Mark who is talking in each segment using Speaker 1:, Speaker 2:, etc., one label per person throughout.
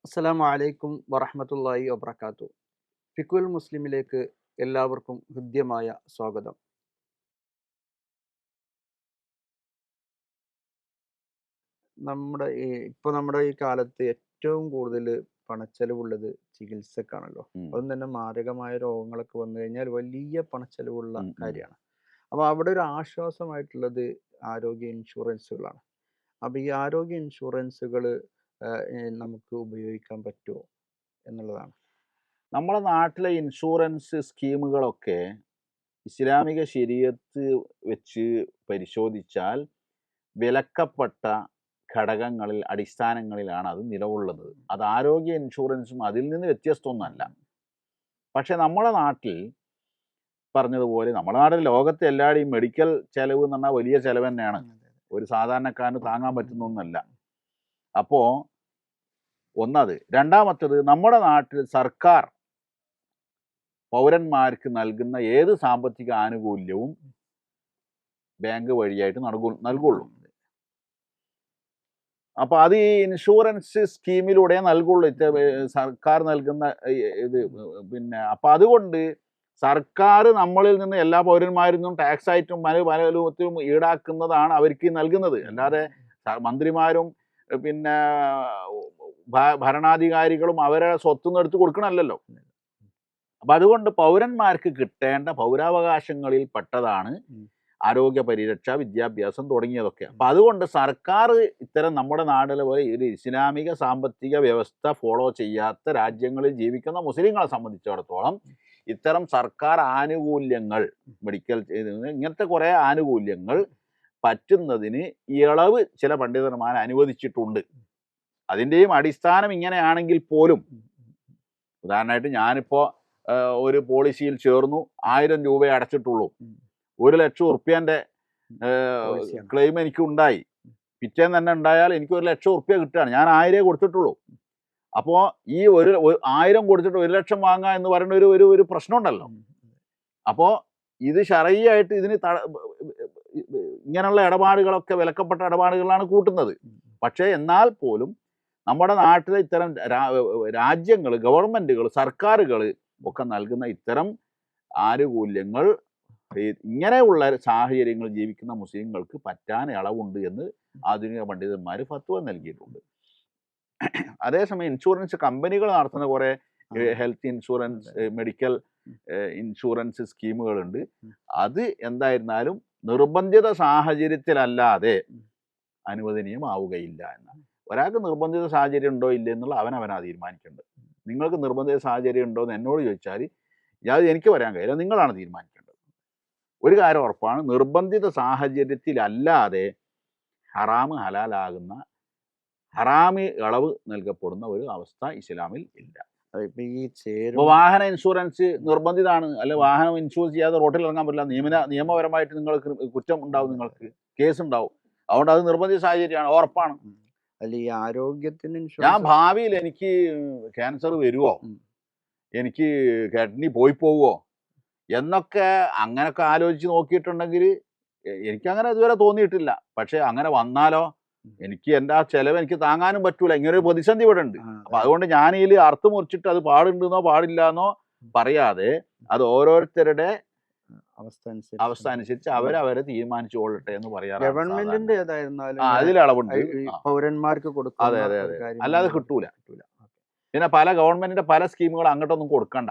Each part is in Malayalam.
Speaker 1: അസ്സലാമു അലൈക്കും വറഹ്മത്തുള്ളാഹി വബറകാതുഹു. ഫിഖുൽ മുസ്ലിമിലേക്ക് എല്ലാവർക്കും ഹൃദ്യമായ സ്വാഗതം. നമ്മുടെ ഈ കാലത്ത് ഏറ്റവും കൂടുതൽ പണച്ചെലവുള്ളത് ചികിത്സക്കാണല്ലോ.
Speaker 2: ഉം,
Speaker 1: അതും തന്നെ മാരകമായ രോഗങ്ങളൊക്കെ വന്നു കഴിഞ്ഞാൽ വലിയ പണച്ചെലവുള്ള
Speaker 2: ഉം, ഉം.
Speaker 1: കാര്യമാണ്. അപ്പോൾ അവിടെ ഒരു ആശ്വാസമായിട്ടുള്ളത് ആരോഗ്യ ഇൻഷുറൻസുകളാണ്. അപ്പോൾ ഈ ആരോഗ്യ ഇൻഷുറൻസുകൾ നമുക്ക് ഉപയോഗിക്കാൻ പറ്റുമോ എന്നുള്ളതാണ്.
Speaker 2: നമ്മളെ നാട്ടിലെ ഇൻഷുറൻസ് സ്കീമുകളൊക്കെ ഇസ്ലാമിക ശരീഅത്ത് വെച്ച് പരിശോധിച്ചാൽ വിലക്കപ്പെട്ട ഘടകങ്ങളിൽ അടിസ്ഥാനങ്ങളിലാണ് അത് നിലകൊള്ളുന്നത്. അത് ആരോഗ്യ ഇൻഷുറൻസും അതിൽ നിന്ന് വ്യത്യസ്തമൊന്നുമല്ല. പക്ഷെ നമ്മുടെ നാട്ടിൽ പറഞ്ഞതുപോലെ നമ്മുടെ നാട്ടിൽ ലോകത്തെ എല്ലാവരുടെയും മെഡിക്കൽ ചെലവ് എന്ന് പറഞ്ഞാൽ വലിയ ചെലവ് തന്നെയാണ്. ഒരു സാധാരണക്കാരന് താങ്ങാൻ പറ്റുന്ന ഒന്നല്ല. അപ്പോൾ ഒന്നത്. രണ്ടാമത്തത്, നമ്മുടെ നാട്ടിൽ സർക്കാർ പൗരന്മാർക്ക് നൽകുന്ന ഏത് സാമ്പത്തിക ആനുകൂല്യവും ബാങ്ക് വഴിയായിട്ട് നൽകുള്ളൂ. അപ്പൊ അത് ഈ ഇൻഷുറൻസ് സ്കീമിലൂടെ നൽകുള്ളൂ. സർക്കാർ നൽകുന്ന ഇത് പിന്നെ അപ്പൊ അതുകൊണ്ട് സർക്കാർ നമ്മളിൽ നിന്ന് എല്ലാ പൗരന്മാരിൽ നിന്നും ടാക്സ് ആയിട്ടും പല രൂപത്തിലും ഈടാക്കുന്നതാണ് അവർക്ക് നൽകുന്നത്. അല്ലാതെ മന്ത്രിമാരും പിന്നെ ഭരണാധികാരികളും അവരെ സ്വത്തുനിന്ന് എടുത്ത് കൊടുക്കണമല്ലോ. അപ്പൊ അതുകൊണ്ട് പൗരന്മാർക്ക് കിട്ടേണ്ട പൗരാവകാശങ്ങളിൽ പെട്ടതാണ് ആരോഗ്യ പരിരക്ഷ, വിദ്യാഭ്യാസം തുടങ്ങിയതൊക്കെ. അപ്പൊ അതുകൊണ്ട് സർക്കാർ ഇത്തരം നമ്മുടെ നാട്ടിലെ പോലെ ഒരു ഇസ്ലാമിക സാമ്പത്തിക വ്യവസ്ഥ ഫോളോ ചെയ്യാത്ത രാജ്യങ്ങളിൽ ജീവിക്കുന്ന മുസ്ലിങ്ങളെ സംബന്ധിച്ചിടത്തോളം ഇത്തരം സർക്കാർ ആനുകൂല്യങ്ങൾ, മെഡിക്കൽ ഇങ്ങനത്തെ കുറെ ആനുകൂല്യങ്ങൾ പറ്റുന്നതിന് ഇളവ് ചില പണ്ഡിതന്മാർ അനുവദിച്ചിട്ടുണ്ട്. അതിൻ്റെയും അടിസ്ഥാനം ഇങ്ങനെയാണെങ്കിൽ പോലും, ഉദാഹരണമായിട്ട് ഞാനിപ്പോൾ ഒരു പോളിസിയിൽ ചേർന്നു, 1000 രൂപയെ അടച്ചിട്ടുള്ളൂ, 1,00,000 ഉറുപ്പ്യൻ്റെ ക്ലെയിം എനിക്ക് ഉണ്ടായി. പിറ്റേന്ന് തന്നെ ഉണ്ടായാൽ എനിക്ക് 1,00,000 ഉറുപ്പ്യ കിട്ടുകയാണ്. ഞാൻ 1000 കൊടുത്തിട്ടുള്ളൂ. അപ്പോൾ ഈ 1000 കൊടുത്തിട്ട് 1,00,000 വാങ്ങുക എന്ന് പറയുന്ന ഒരു പ്രശ്നമുണ്ടല്ലോ. അപ്പോൾ ഇത് ശരയ്യായിട്ട് ഇതിന് ഇങ്ങനെയുള്ള ഇടപാടുകളൊക്കെ വിലക്കപ്പെട്ട ഇടപാടുകളാണ് കൂട്ടുന്നത്. പക്ഷേ എന്നാൽ പോലും നമ്മുടെ നാട്ടിലെ ഇത്തരം രാജ്യങ്ങൾ, ഗവൺമെന്റുകൾ, സർക്കാരുകൾ ഒക്കെ നൽകുന്ന ഇത്തരം ആനുകൂല്യങ്ങൾ ഇങ്ങനെയുള്ള സാഹചര്യങ്ങൾ ജീവിക്കുന്ന മുസ്ലിങ്ങൾക്ക് പറ്റാൻ ഇളവുണ്ട് എന്ന് ആധുനിക പണ്ഡിതന്മാർ ഫത്വ നൽകിയിട്ടുണ്ട്. അതേസമയം ഇൻഷുറൻസ് കമ്പനികൾ നടത്തുന്ന കുറെ ഹെൽത്ത് ഇൻഷുറൻസ്, മെഡിക്കൽ ഇൻഷുറൻസ് സ്കീമുകളുണ്ട്. അത് എന്തായിരുന്നാലും നിർബന്ധിത സാഹചര്യത്തിലല്ലാതെ അനുവദനീയമാവുകയില്ല എന്നാണ്. ഒരാൾക്ക് നിർബന്ധിത സാഹചര്യം ഉണ്ടോ ഇല്ല എന്നുള്ള അവനവനാ തീരുമാനിക്കേണ്ടത്. നിങ്ങൾക്ക് നിർബന്ധിത സാഹചര്യം ഉണ്ടോ എന്ന് എന്നോട് ചോദിച്ചാൽ അത് എനിക്ക് പറയാൻ കഴിയില്ല, നിങ്ങളാണ് തീരുമാനിക്കേണ്ടത്. ഒരു കാര്യം ഉറപ്പാണ്, നിർബന്ധിത സാഹചര്യത്തിലല്ലാതെ ഹറാമ് ഹലാലാകുന്ന, ഹറാമി ഇളവ് നൽകപ്പെടുന്ന ഒരു അവസ്ഥ ഇസ്ലാമിൽ ഇല്ല. ഇപ്പോൾ വാഹന ഇൻഷുറൻസ് നിർബന്ധിതമാണ്. അല്ലെ, വാഹനം ഇൻഷുർ ചെയ്യാതെ റോഡിൽ ഇറങ്ങാൻ പറ്റില്ല. നിയമപരമായിട്ട് നിങ്ങൾക്ക് കുറ്റം ഉണ്ടാവും, നിങ്ങൾക്ക് കേസ് ഉണ്ടാവും. അതുകൊണ്ട് അത് നിർബന്ധിത സാഹചര്യമാണ്, ഉറപ്പാണ്.
Speaker 1: അല്ല, ഈ ആരോഗ്യത്തിന്
Speaker 2: ഞാൻ ഭാവിയിൽ എനിക്ക് ക്യാൻസർ വരുമോ, എനിക്ക് കിഡ്നി പോവുമോ എന്നൊക്കെ അങ്ങനൊക്കെ ആലോചിച്ച് നോക്കിയിട്ടുണ്ടെങ്കിൽ എനിക്കങ്ങനെ ഇതുവരെ തോന്നിയിട്ടില്ല. പക്ഷെ അങ്ങനെ വന്നാലോ, എനിക്ക് എൻ്റെ ആ ചെലവ് എനിക്ക് താങ്ങാനും പറ്റൂല. ഇങ്ങനെ ഒരു പ്രതിസന്ധി ഇവിടെ ഉണ്ട്. അപ്പൊ അതുകൊണ്ട് ഞാൻ ഇതിൽ അർത്ഥം മുറിച്ചിട്ട് അത് പാടുണ്ടെന്നോ പാടില്ല എന്നോ പറയാതെ അത് ഓരോരുത്തരുടെ അവസ്ഥ അനുസരിച്ച് അവരവരെ തീരുമാനിച്ചു കൊള്ളട്ടെ എന്ന് പറയാറ്.
Speaker 1: ഗവൺമെന്റിന്റെ ഏതായിരുന്നാലും
Speaker 2: അതിൽ ഇളവുണ്ട്,
Speaker 1: പൗരന്മാർക്ക് കൊടുക്കുക.
Speaker 2: അതെ അതെ അതെ, അല്ലാതെ കിട്ടൂല. പിന്നെ പല ഗവൺമെന്റിന്റെ പല സ്കീമുകൾ അങ്ങോട്ടൊന്നും കൊടുക്കണ്ട.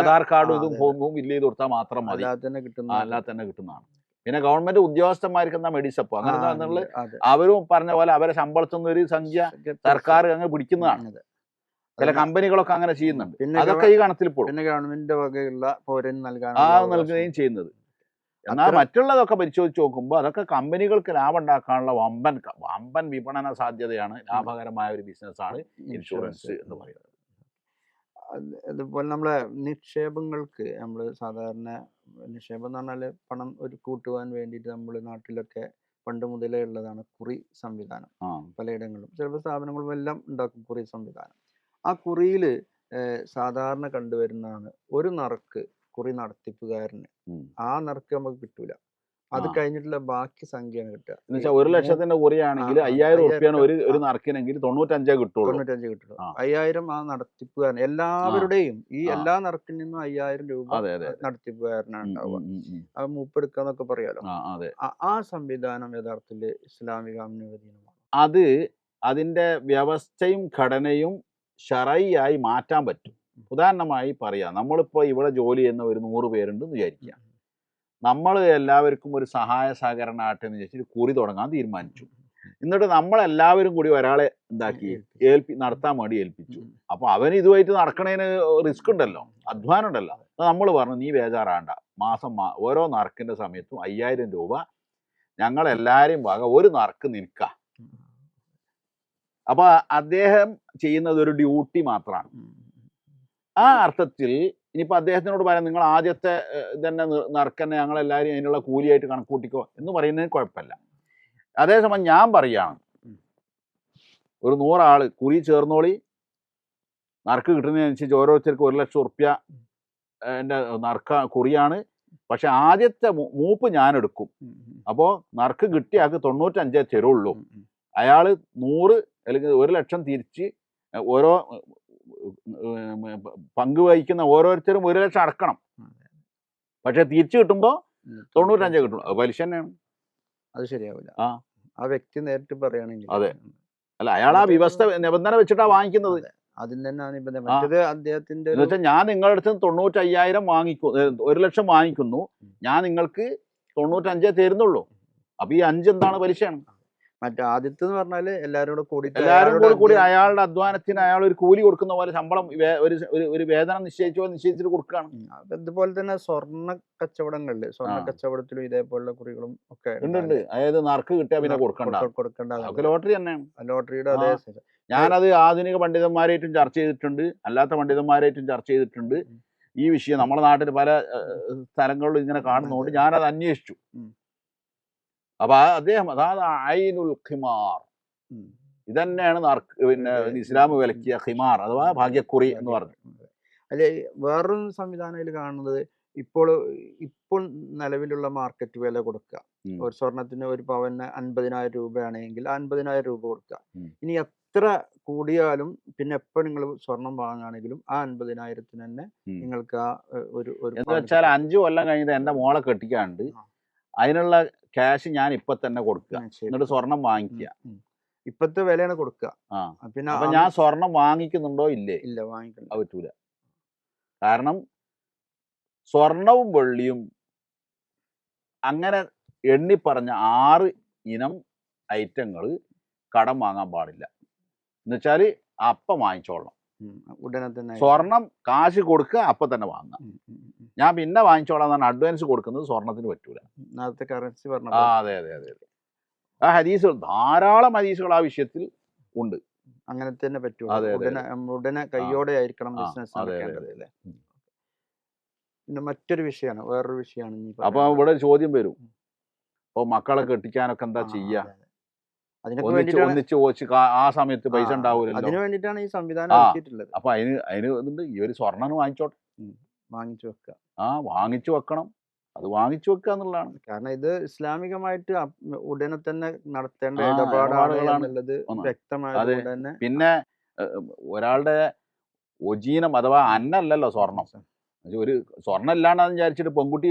Speaker 2: ആധാർ കാർഡും ഇതും ഫോമും ഫില്ല് ചെയ്ത് കൊടുത്താൽ മാത്രം മതി, അല്ലാതെ തന്നെ കിട്ടുന്നതാണ്. പിന്നെ ഗവൺമെന്റ് ഉദ്യോഗസ്ഥന്മാർക്ക് എന്താ മെഡിസപ്പോ അങ്ങനെ അവരും പറഞ്ഞ പോലെ അവരെ ശമ്പളത്തിൽ നിന്ന് ഒരു സംഖ്യ സർക്കാർ അങ്ങ് പിടിക്കുന്നതാണ്. ചില കമ്പനികളൊക്കെ അങ്ങനെ ചെയ്യുന്നുണ്ട്. അതൊക്കെ ഈ കണത്തിൽ
Speaker 1: പിന്നെ ഗവൺമെന്റിന്റെ വകയുള്ള പൗരന്
Speaker 2: നൽകുകയും ചെയ്യുന്നത്. എന്നാൽ മറ്റുള്ളതൊക്കെ പരിശോധിച്ച് നോക്കുമ്പോൾ അതൊക്കെ കമ്പനികൾക്ക് ലാഭം ഉണ്ടാക്കാനുള്ള വമ്പൻ വിപണന സാധ്യതയാണ്, ലാഭകരമായ ഒരു ബിസിനസ്സാണ് ഇൻഷുറൻസ് എന്ന് പറയുന്നത്.
Speaker 1: അതുപോലെ നമ്മളെ നിക്ഷേപങ്ങൾക്ക്, നമ്മൾ സാധാരണ നിക്ഷേപം എന്ന് പറഞ്ഞാൽ പണം ഒരു കൂട്ടുവാൻ വേണ്ടിയിട്ട് നമ്മൾ നാട്ടിലൊക്കെ പണ്ട് മുതലേ ഉള്ളതാണ് കുറി സംവിധാനം. പലയിടങ്ങളിലും ചിലപ്പോൾ സ്ഥാപനങ്ങളും എല്ലാം ഉണ്ടാക്കും കുറി സംവിധാനം. ആ കുറിയിൽ സാധാരണ കണ്ടുവരുന്നതാണ് ഒരു നറുക്ക് കുറി നടത്തിപ്പുകാരന്, ആ നറുക്ക് നമുക്ക് കിട്ടൂല. അത് കഴിഞ്ഞിട്ടുള്ള ബാക്കി സംഖ്യയാണ് കിട്ടുക.
Speaker 2: എന്ന് വെച്ചാൽ 1,00,000ത്തിന്റെ കുറിയാണെങ്കിൽ 5,000 ഉറുപ്പ്യാണ് ഒരു നറുക്കിനെങ്കിൽ 95 കിട്ടുള്ളൂ.
Speaker 1: 95 കിട്ടുള്ളൂ. 5,000 ആ നടത്തിപ്പുകാരൻ എല്ലാവരുടെയും ഈ എല്ലാ നറുക്കിൽ നിന്നും 5,000 രൂപ നടത്തിപ്പുകാരനാണ് ഉണ്ടാവുക. അത് മൂപ്പെടുക്കാന്നൊക്കെ പറയാലോ. ആ സംവിധാനം യഥാർത്ഥത്തിൽ ഇസ്ലാമിക അനുവദനീയമാണ്.
Speaker 2: അത് അതിന്റെ വ്യവസ്ഥയും ഘടനയും ശറഈയായി മാറ്റാൻ പറ്റും. ഉദാഹരണമായി പറയാം, നമ്മളിപ്പോൾ ഇവിടെ ജോലി ചെയ്യുന്ന ഒരു 100 പേരുണ്ടെന്ന് വിചാരിക്കുക. നമ്മൾ എല്ലാവർക്കും ഒരു സഹായ സഹകരണമായിട്ട് എന്ന് വെച്ചിട്ട് കുറി തുടങ്ങാൻ തീരുമാനിച്ചു. എന്നിട്ട് നമ്മളെല്ലാവരും കൂടി ഒരാളെ എന്താക്കി നടത്താൻ വേണ്ടി ഏൽപ്പിച്ചു. അപ്പൊ അവൻ ഇതുമായിട്ട് നടക്കണതിന് റിസ്ക് ഉണ്ടല്ലോ, അധ്വാനം ഉണ്ടല്ലോ. അപ്പൊ നമ്മൾ പറഞ്ഞു, നീ ബേജാറാണ്ട, മാസം ഓരോ നറുക്കിന്റെ സമയത്തും 5,000 രൂപ ഞങ്ങളെല്ലാവരും വക ഒരു നറുക്ക് നിൽക്ക. അപ്പൊ അദ്ദേഹം ചെയ്യുന്നത് ഒരു ഡ്യൂട്ടി മാത്രമാണ്. ആ അർത്ഥത്തിൽ ഇനിയിപ്പോൾ അദ്ദേഹത്തിനോട് പറയാം, നിങ്ങൾ ആദ്യത്തെ തന്നെ നറുക്കന്നെ ഞങ്ങളെല്ലാവരും അതിനുള്ള കൂലിയായിട്ട് കണക്കൂട്ടിക്കോ എന്ന് പറയുന്നതിന് കുഴപ്പമില്ല. അതേസമയം ഞാൻ പറയുകയാണ്, ഒരു 100 ആള് കുറി ചേർന്നോളി, നറുക്ക് കിട്ടുന്നതിനനുസരിച്ച് ഓരോരുത്തർക്ക് 1,00,000 ഉറുപ്പ്യ എൻ്റെ കുറിയാണ്. പക്ഷെ ആദ്യത്തെ മൂപ്പ് ഞാൻ എടുക്കും. അപ്പോൾ നറുക്ക് കിട്ടിയ ആൾക്ക് 95 തരുള്ളൂ. അയാൾ 100 അല്ലെങ്കിൽ 1,00,000 തിരിച്ച് ഓരോ പങ്കുവഹിക്കുന്ന ഓരോരുത്തരും 1,00,000 അടക്കണം. പക്ഷെ തിരിച്ചു കിട്ടുമ്പോൾ 95 കിട്ടുള്ളൂ. അത് പലിശ തന്നെയാണ്.
Speaker 1: അത് ശരിയാവില്ല. ആ വ്യക്തി നേരിട്ട് പറയുകയാണെങ്കിൽ.
Speaker 2: അതെ, അല്ല അയാൾ ആ വ്യവസ്ഥ നിബന്ധന വെച്ചിട്ടാണ് വാങ്ങിക്കുന്നത്.
Speaker 1: അതിൽ തന്നെയാണ് നിബന്ധന. മറ്റേത് അദ്ദേഹത്തിന്റെ
Speaker 2: എന്ന് വെച്ചാൽ ഞാൻ നിങ്ങളുടെ അടുത്ത് 95,000 വാങ്ങിക്കും, 1,00,000 വാങ്ങിക്കുന്നു, ഞാൻ നിങ്ങൾക്ക് 95 തരുന്നുള്ളൂ. അപ്പൊ ഈ 5 എന്താണ്? പലിശയാണ്.
Speaker 1: മറ്റേ ആദ്യത്തെ എന്ന് പറഞ്ഞാല് എല്ലാവരും
Speaker 2: കൂടി അയാളുടെ അധ്വാനത്തിന് അയാൾ ഒരു കൂലി കൊടുക്കുന്ന പോലെ ശമ്പളം ഒരു വേതനം നിശ്ചയിച്ചിട്ട് കൊടുക്കുകയാണ്.
Speaker 1: ഇതുപോലെ തന്നെ സ്വർണ്ണ കച്ചവടങ്ങളില്, സ്വർണ്ണ കച്ചവടത്തിലും ഇതേപോലുള്ള കുറികളും ഒക്കെ
Speaker 2: ഉണ്ട്. അതായത് നറുക്ക് കിട്ടിയാൽ പിന്നെ കൊടുക്കണ്ട, ലോട്ടറി തന്നെയാണ്.
Speaker 1: ലോട്ടറിയുടെ അതേ.
Speaker 2: ഞാനത് ആധുനിക പണ്ഡിതന്മാരായിട്ടും ചർച്ച ചെയ്തിട്ടുണ്ട്, അല്ലാത്ത പണ്ഡിതന്മാരായിട്ടും ചർച്ച ചെയ്തിട്ടുണ്ട്. ഈ വിഷയം നമ്മുടെ നാട്ടിൽ പല സ്ഥലങ്ങളിലും ഇങ്ങനെ കാണുന്നതുകൊണ്ട് ഞാനത് അന്വേഷിച്ചു. അപ്പൊ അദ്ദേഹം അതായത് ഐനുൽ ഖിമാർ, ഇതന്നെയാണ് പിന്നെ ഇസ്ലാം വിലക്കിയ ഖിമാർ അഥവാ ഭാഗ്യക്കുറി എന്ന് പറഞ്ഞു.
Speaker 1: അല്ലെ, വേറൊരു സംവിധാനം കാണുന്നത് ഇപ്പോൾ നിലവിലുള്ള മാർക്കറ്റ് വില കൊടുക്കുക. ഒരു സ്വർണത്തിന് ഒരു പവന് 50,000 രൂപയാണെങ്കിൽ 50,000 രൂപ കൊടുക്കുക. ഇനി എത്ര കൂടിയാലും പിന്നെ എപ്പോൾ നിങ്ങൾ സ്വർണം വാങ്ങുകയാണെങ്കിലും ആ 50,000 തന്നെ നിങ്ങൾക്ക് ആ ഒരു
Speaker 2: എന്ന് വെച്ചാൽ 5 കൊല്ലം കഴിഞ്ഞിട്ട് എൻ്റെ മോളെ കെട്ടിക്കാണ്ട് അതിനുള്ള ക്യാഷ് ഞാൻ ഇപ്പൊ തന്നെ കൊടുക്കുക, എന്നിട്ട് സ്വർണം വാങ്ങിക്കുക.
Speaker 1: ഇപ്പത്തെ വിലയാണ് കൊടുക്കുക.
Speaker 2: പിന്നെ അപ്പൊ ഞാൻ സ്വർണം വാങ്ങിക്കുന്നുണ്ടോ? ഇല്ല,
Speaker 1: വാങ്ങിക്കില്ല.
Speaker 2: അത് പറ്റൂല. കാരണം സ്വർണവും വെള്ളിയും അങ്ങനെ എണ്ണി പറഞ്ഞ 6 ഇനം ഐറ്റങ്ങൾ കടം വാങ്ങാൻ പാടില്ല. എന്നുവെച്ചാൽ അപ്പം വാങ്ങിച്ചോളണം,
Speaker 1: ഉടനെ തന്നെ
Speaker 2: സ്വർണം കാശ് കൊടുക്കുക, അപ്പൊ തന്നെ വാങ്ങാം. ഞാൻ പിന്നെ വാങ്ങിച്ചോളാം എന്നാണ് അഡ്വാൻസ് കൊടുക്കുന്നത്, സ്വർണത്തിന് പറ്റൂല.
Speaker 1: നേരത്തെ കറൻസി പറഞ്ഞു.
Speaker 2: അതെ. ആ ഹദീസുകൾ, ധാരാളം ഹദീസുകൾ ആ വിഷയത്തിൽ ഉണ്ട്.
Speaker 1: അങ്ങനെ തന്നെ പറ്റൂ. ഉടനെ കയ്യോടെ ആയിരിക്കണം ബിസിനസ് നടക്കേണ്ടത്. പിന്നെ മറ്റൊരു വിഷയമാണ്, വേറൊരു വിഷയമാണ്. അപ്പൊ
Speaker 2: ഇവിടെ ഒരു ചോദ്യം വരും, അപ്പൊ മക്കളെ കെട്ടിക്കാനൊക്കെ എന്താ ചെയ്യാ? ഒന്നിച്ച് ആ സമയത്ത് പൈസ ഉണ്ടാവൂലല്ലോ.
Speaker 1: അതിനു വേണ്ടിയിട്ടാണ് ഈ സംവിധാനം ആക്കിയിട്ടുള്ളത്.
Speaker 2: അപ്പൊ അതിന് ഈ ഒരു സ്വർണ്ണം വാങ്ങിച്ചോട്ടെ,
Speaker 1: വാങ്ങിച്ചു വെക്കുക.
Speaker 2: വാങ്ങിച്ചു വെക്കണം, അത് വാങ്ങിച്ചു വെക്കുക എന്നുള്ളതാണ്.
Speaker 1: കാരണം ഇത് ഇസ്ലാമികമായിട്ട് ഉടനെ തന്നെ നടത്തേണ്ട ഇടപാടാണ് എന്നുള്ളത് വ്യക്തമായതുകൊണ്ട് തന്നെ.
Speaker 2: പിന്നെ ഒരാളുടെ ഒജീനം അഥവാ അന്നല്ലല്ലോ സ്വർണം. ഒരു സ്വർണ്ണം ഇല്ലാണ്ടാന്ന് വിചാരിച്ചിട്ട് പെൺകുട്ടി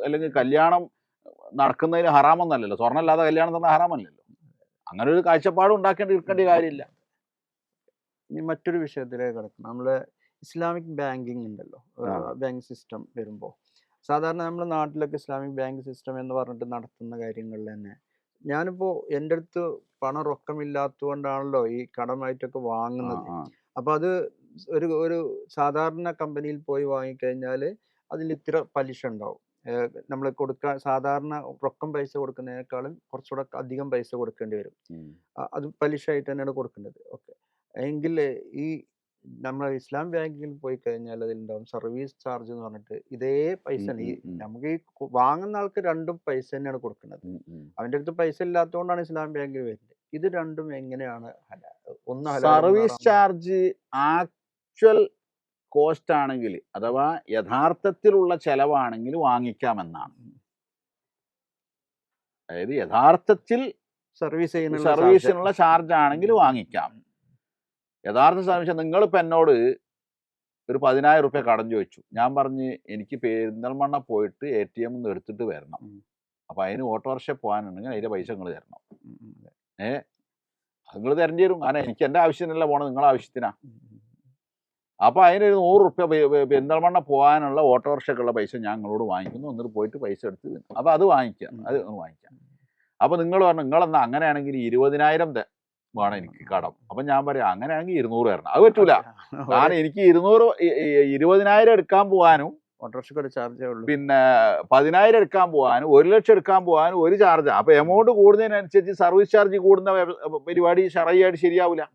Speaker 2: അല്ലെങ്കിൽ കല്യാണം നടക്കുന്നതിന് ഹറാമൊന്നല്ലല്ലോ. സ്വർണ്ണം ഇല്ലാതെ കല്യാണം നടന്ന ഹറാമല്ലല്ലോ. അങ്ങനെ ഒരു കാഴ്ചപ്പാട് ഇരിക്കേണ്ട കാര്യമില്ല.
Speaker 1: ഇനി മറ്റൊരു വിഷയത്തിലേക്ക് കിടക്കണം. നമ്മള് ഇസ്ലാമിക് ബാങ്കിങ് ഉണ്ടല്ലോ, ബാങ്ക് സിസ്റ്റം വരുമ്പോൾ സാധാരണ നമ്മുടെ നാട്ടിലൊക്കെ ഇസ്ലാമിക് ബാങ്ക് സിസ്റ്റം എന്ന് പറഞ്ഞിട്ട് നടത്തുന്ന കാര്യങ്ങളിൽ തന്നെ ഞാനിപ്പോ എൻ്റെ അടുത്ത് പണം റൊക്കമില്ലാത്തതുകൊണ്ടാണല്ലോ ഈ കടമായിട്ടൊക്കെ വാങ്ങുന്നത്. അപ്പൊ അത് ഒരു സാധാരണ കമ്പനിയിൽ പോയി വാങ്ങിക്കഴിഞ്ഞാൽ അതിൽ ഇത്ര പലിശ ഉണ്ടാവും. നമ്മൾ കൊടുക്കാൻ സാധാരണ റൊക്കം പൈസ കൊടുക്കുന്നതിനേക്കാളും കുറച്ചുകൂടെ അധികം പൈസ കൊടുക്കേണ്ടി വരും. അത് പലിശ ആയിട്ട് തന്നെയാണ് കൊടുക്കേണ്ടത്. ഓക്കെ, എങ്കിൽ ഈ നമ്മൾ ഇസ്ലാം ബാങ്കിൽ പോയി കഴിഞ്ഞാൽ അതിലുണ്ടാവും സർവീസ് ചാർജ് എന്ന് പറഞ്ഞിട്ട് ഇതേ പൈസ. നമുക്ക് ഈ വാങ്ങുന്ന ആൾക്ക് രണ്ടും പൈസ തന്നെയാണ് കൊടുക്കുന്നത്. അവൻ്റെ അടുത്ത് പൈസ ഇല്ലാത്തതുകൊണ്ടാണ് ഇസ്ലാം ബാങ്കിൽ വരുന്നത്. ഇത് രണ്ടും എങ്ങനെയാണ്?
Speaker 2: സർവീസ് ചാർജ് ആക്ച്വൽ കോസ്റ്റ് ആണെങ്കിൽ അഥവാ യഥാർത്ഥത്തിലുള്ള ചെലവാണെങ്കിൽ വാങ്ങിക്കാമെന്നാണ്. അതായത് യഥാർത്ഥത്തിൽ സർവീസിനുള്ള ചാർജ് ആണെങ്കിൽ വാങ്ങിക്കാം. യഥാർത്ഥ സർവീസ് നിങ്ങളിപ്പോൾ എന്നോട് ഒരു 10,000 റുപ്യ കടം ചോദിച്ചു. ഞാൻ പറഞ്ഞ് എനിക്ക് പെരിന്തൽമണ്ണ പോയിട്ട് ATM നിന്ന് എടുത്തിട്ട് വരണം. അപ്പം അതിന് ഓട്ടോറിക്ഷ പോകാനുണ്ടെങ്കിൽ അതിൻ്റെ പൈസ നിങ്ങൾ തരണം. നിങ്ങൾ തരേണ്ടി വരും. കാരണം എനിക്ക് എൻ്റെ ആവശ്യത്തിനല്ല പോകണം, നിങ്ങളുടെ ആവശ്യത്തിനാണ്. അപ്പോൾ അതിനൊരു 100 റുപ്യ പെരിന്തൽമണ്ണ പോകാനുള്ള ഓട്ടോറിക്ഷയ്ക്കുള്ള പൈസ ഞാൻ നിങ്ങളോട് വാങ്ങിക്കുന്നു. എന്നിട്ട് പോയിട്ട് പൈസ എടുത്ത് അപ്പോൾ അത് വാങ്ങിക്കാം. അപ്പോൾ നിങ്ങൾ പറഞ്ഞു നിങ്ങളെന്നാ അങ്ങനെയാണെങ്കിൽ 20,000 വേണം എനിക്ക് കടം. അപ്പം ഞാൻ പറയാം അങ്ങനെയാണെങ്കിൽ 200 തരണം. അത് പറ്റൂല. കാരണം എനിക്ക് 20,000 എടുക്കാൻ പോകാനും
Speaker 1: ഓട്ടോറിക്ഷയ്ക്ക് ഒരു ചാർജേ ഉള്ളൂ.
Speaker 2: പിന്നെ 10,000 എടുക്കാൻ പോകാനും 1 ലക്ഷം എടുക്കാൻ പോകാനും ഒരു ചാർജാണ്. അപ്പോൾ എമൗണ്ട് കൂടുന്നതിനനുസരിച്ച് സർവീസ് ചാർജ് കൂടുന്ന പരിപാടി ശരിയായിട്ട് ശരിയാവില്ല.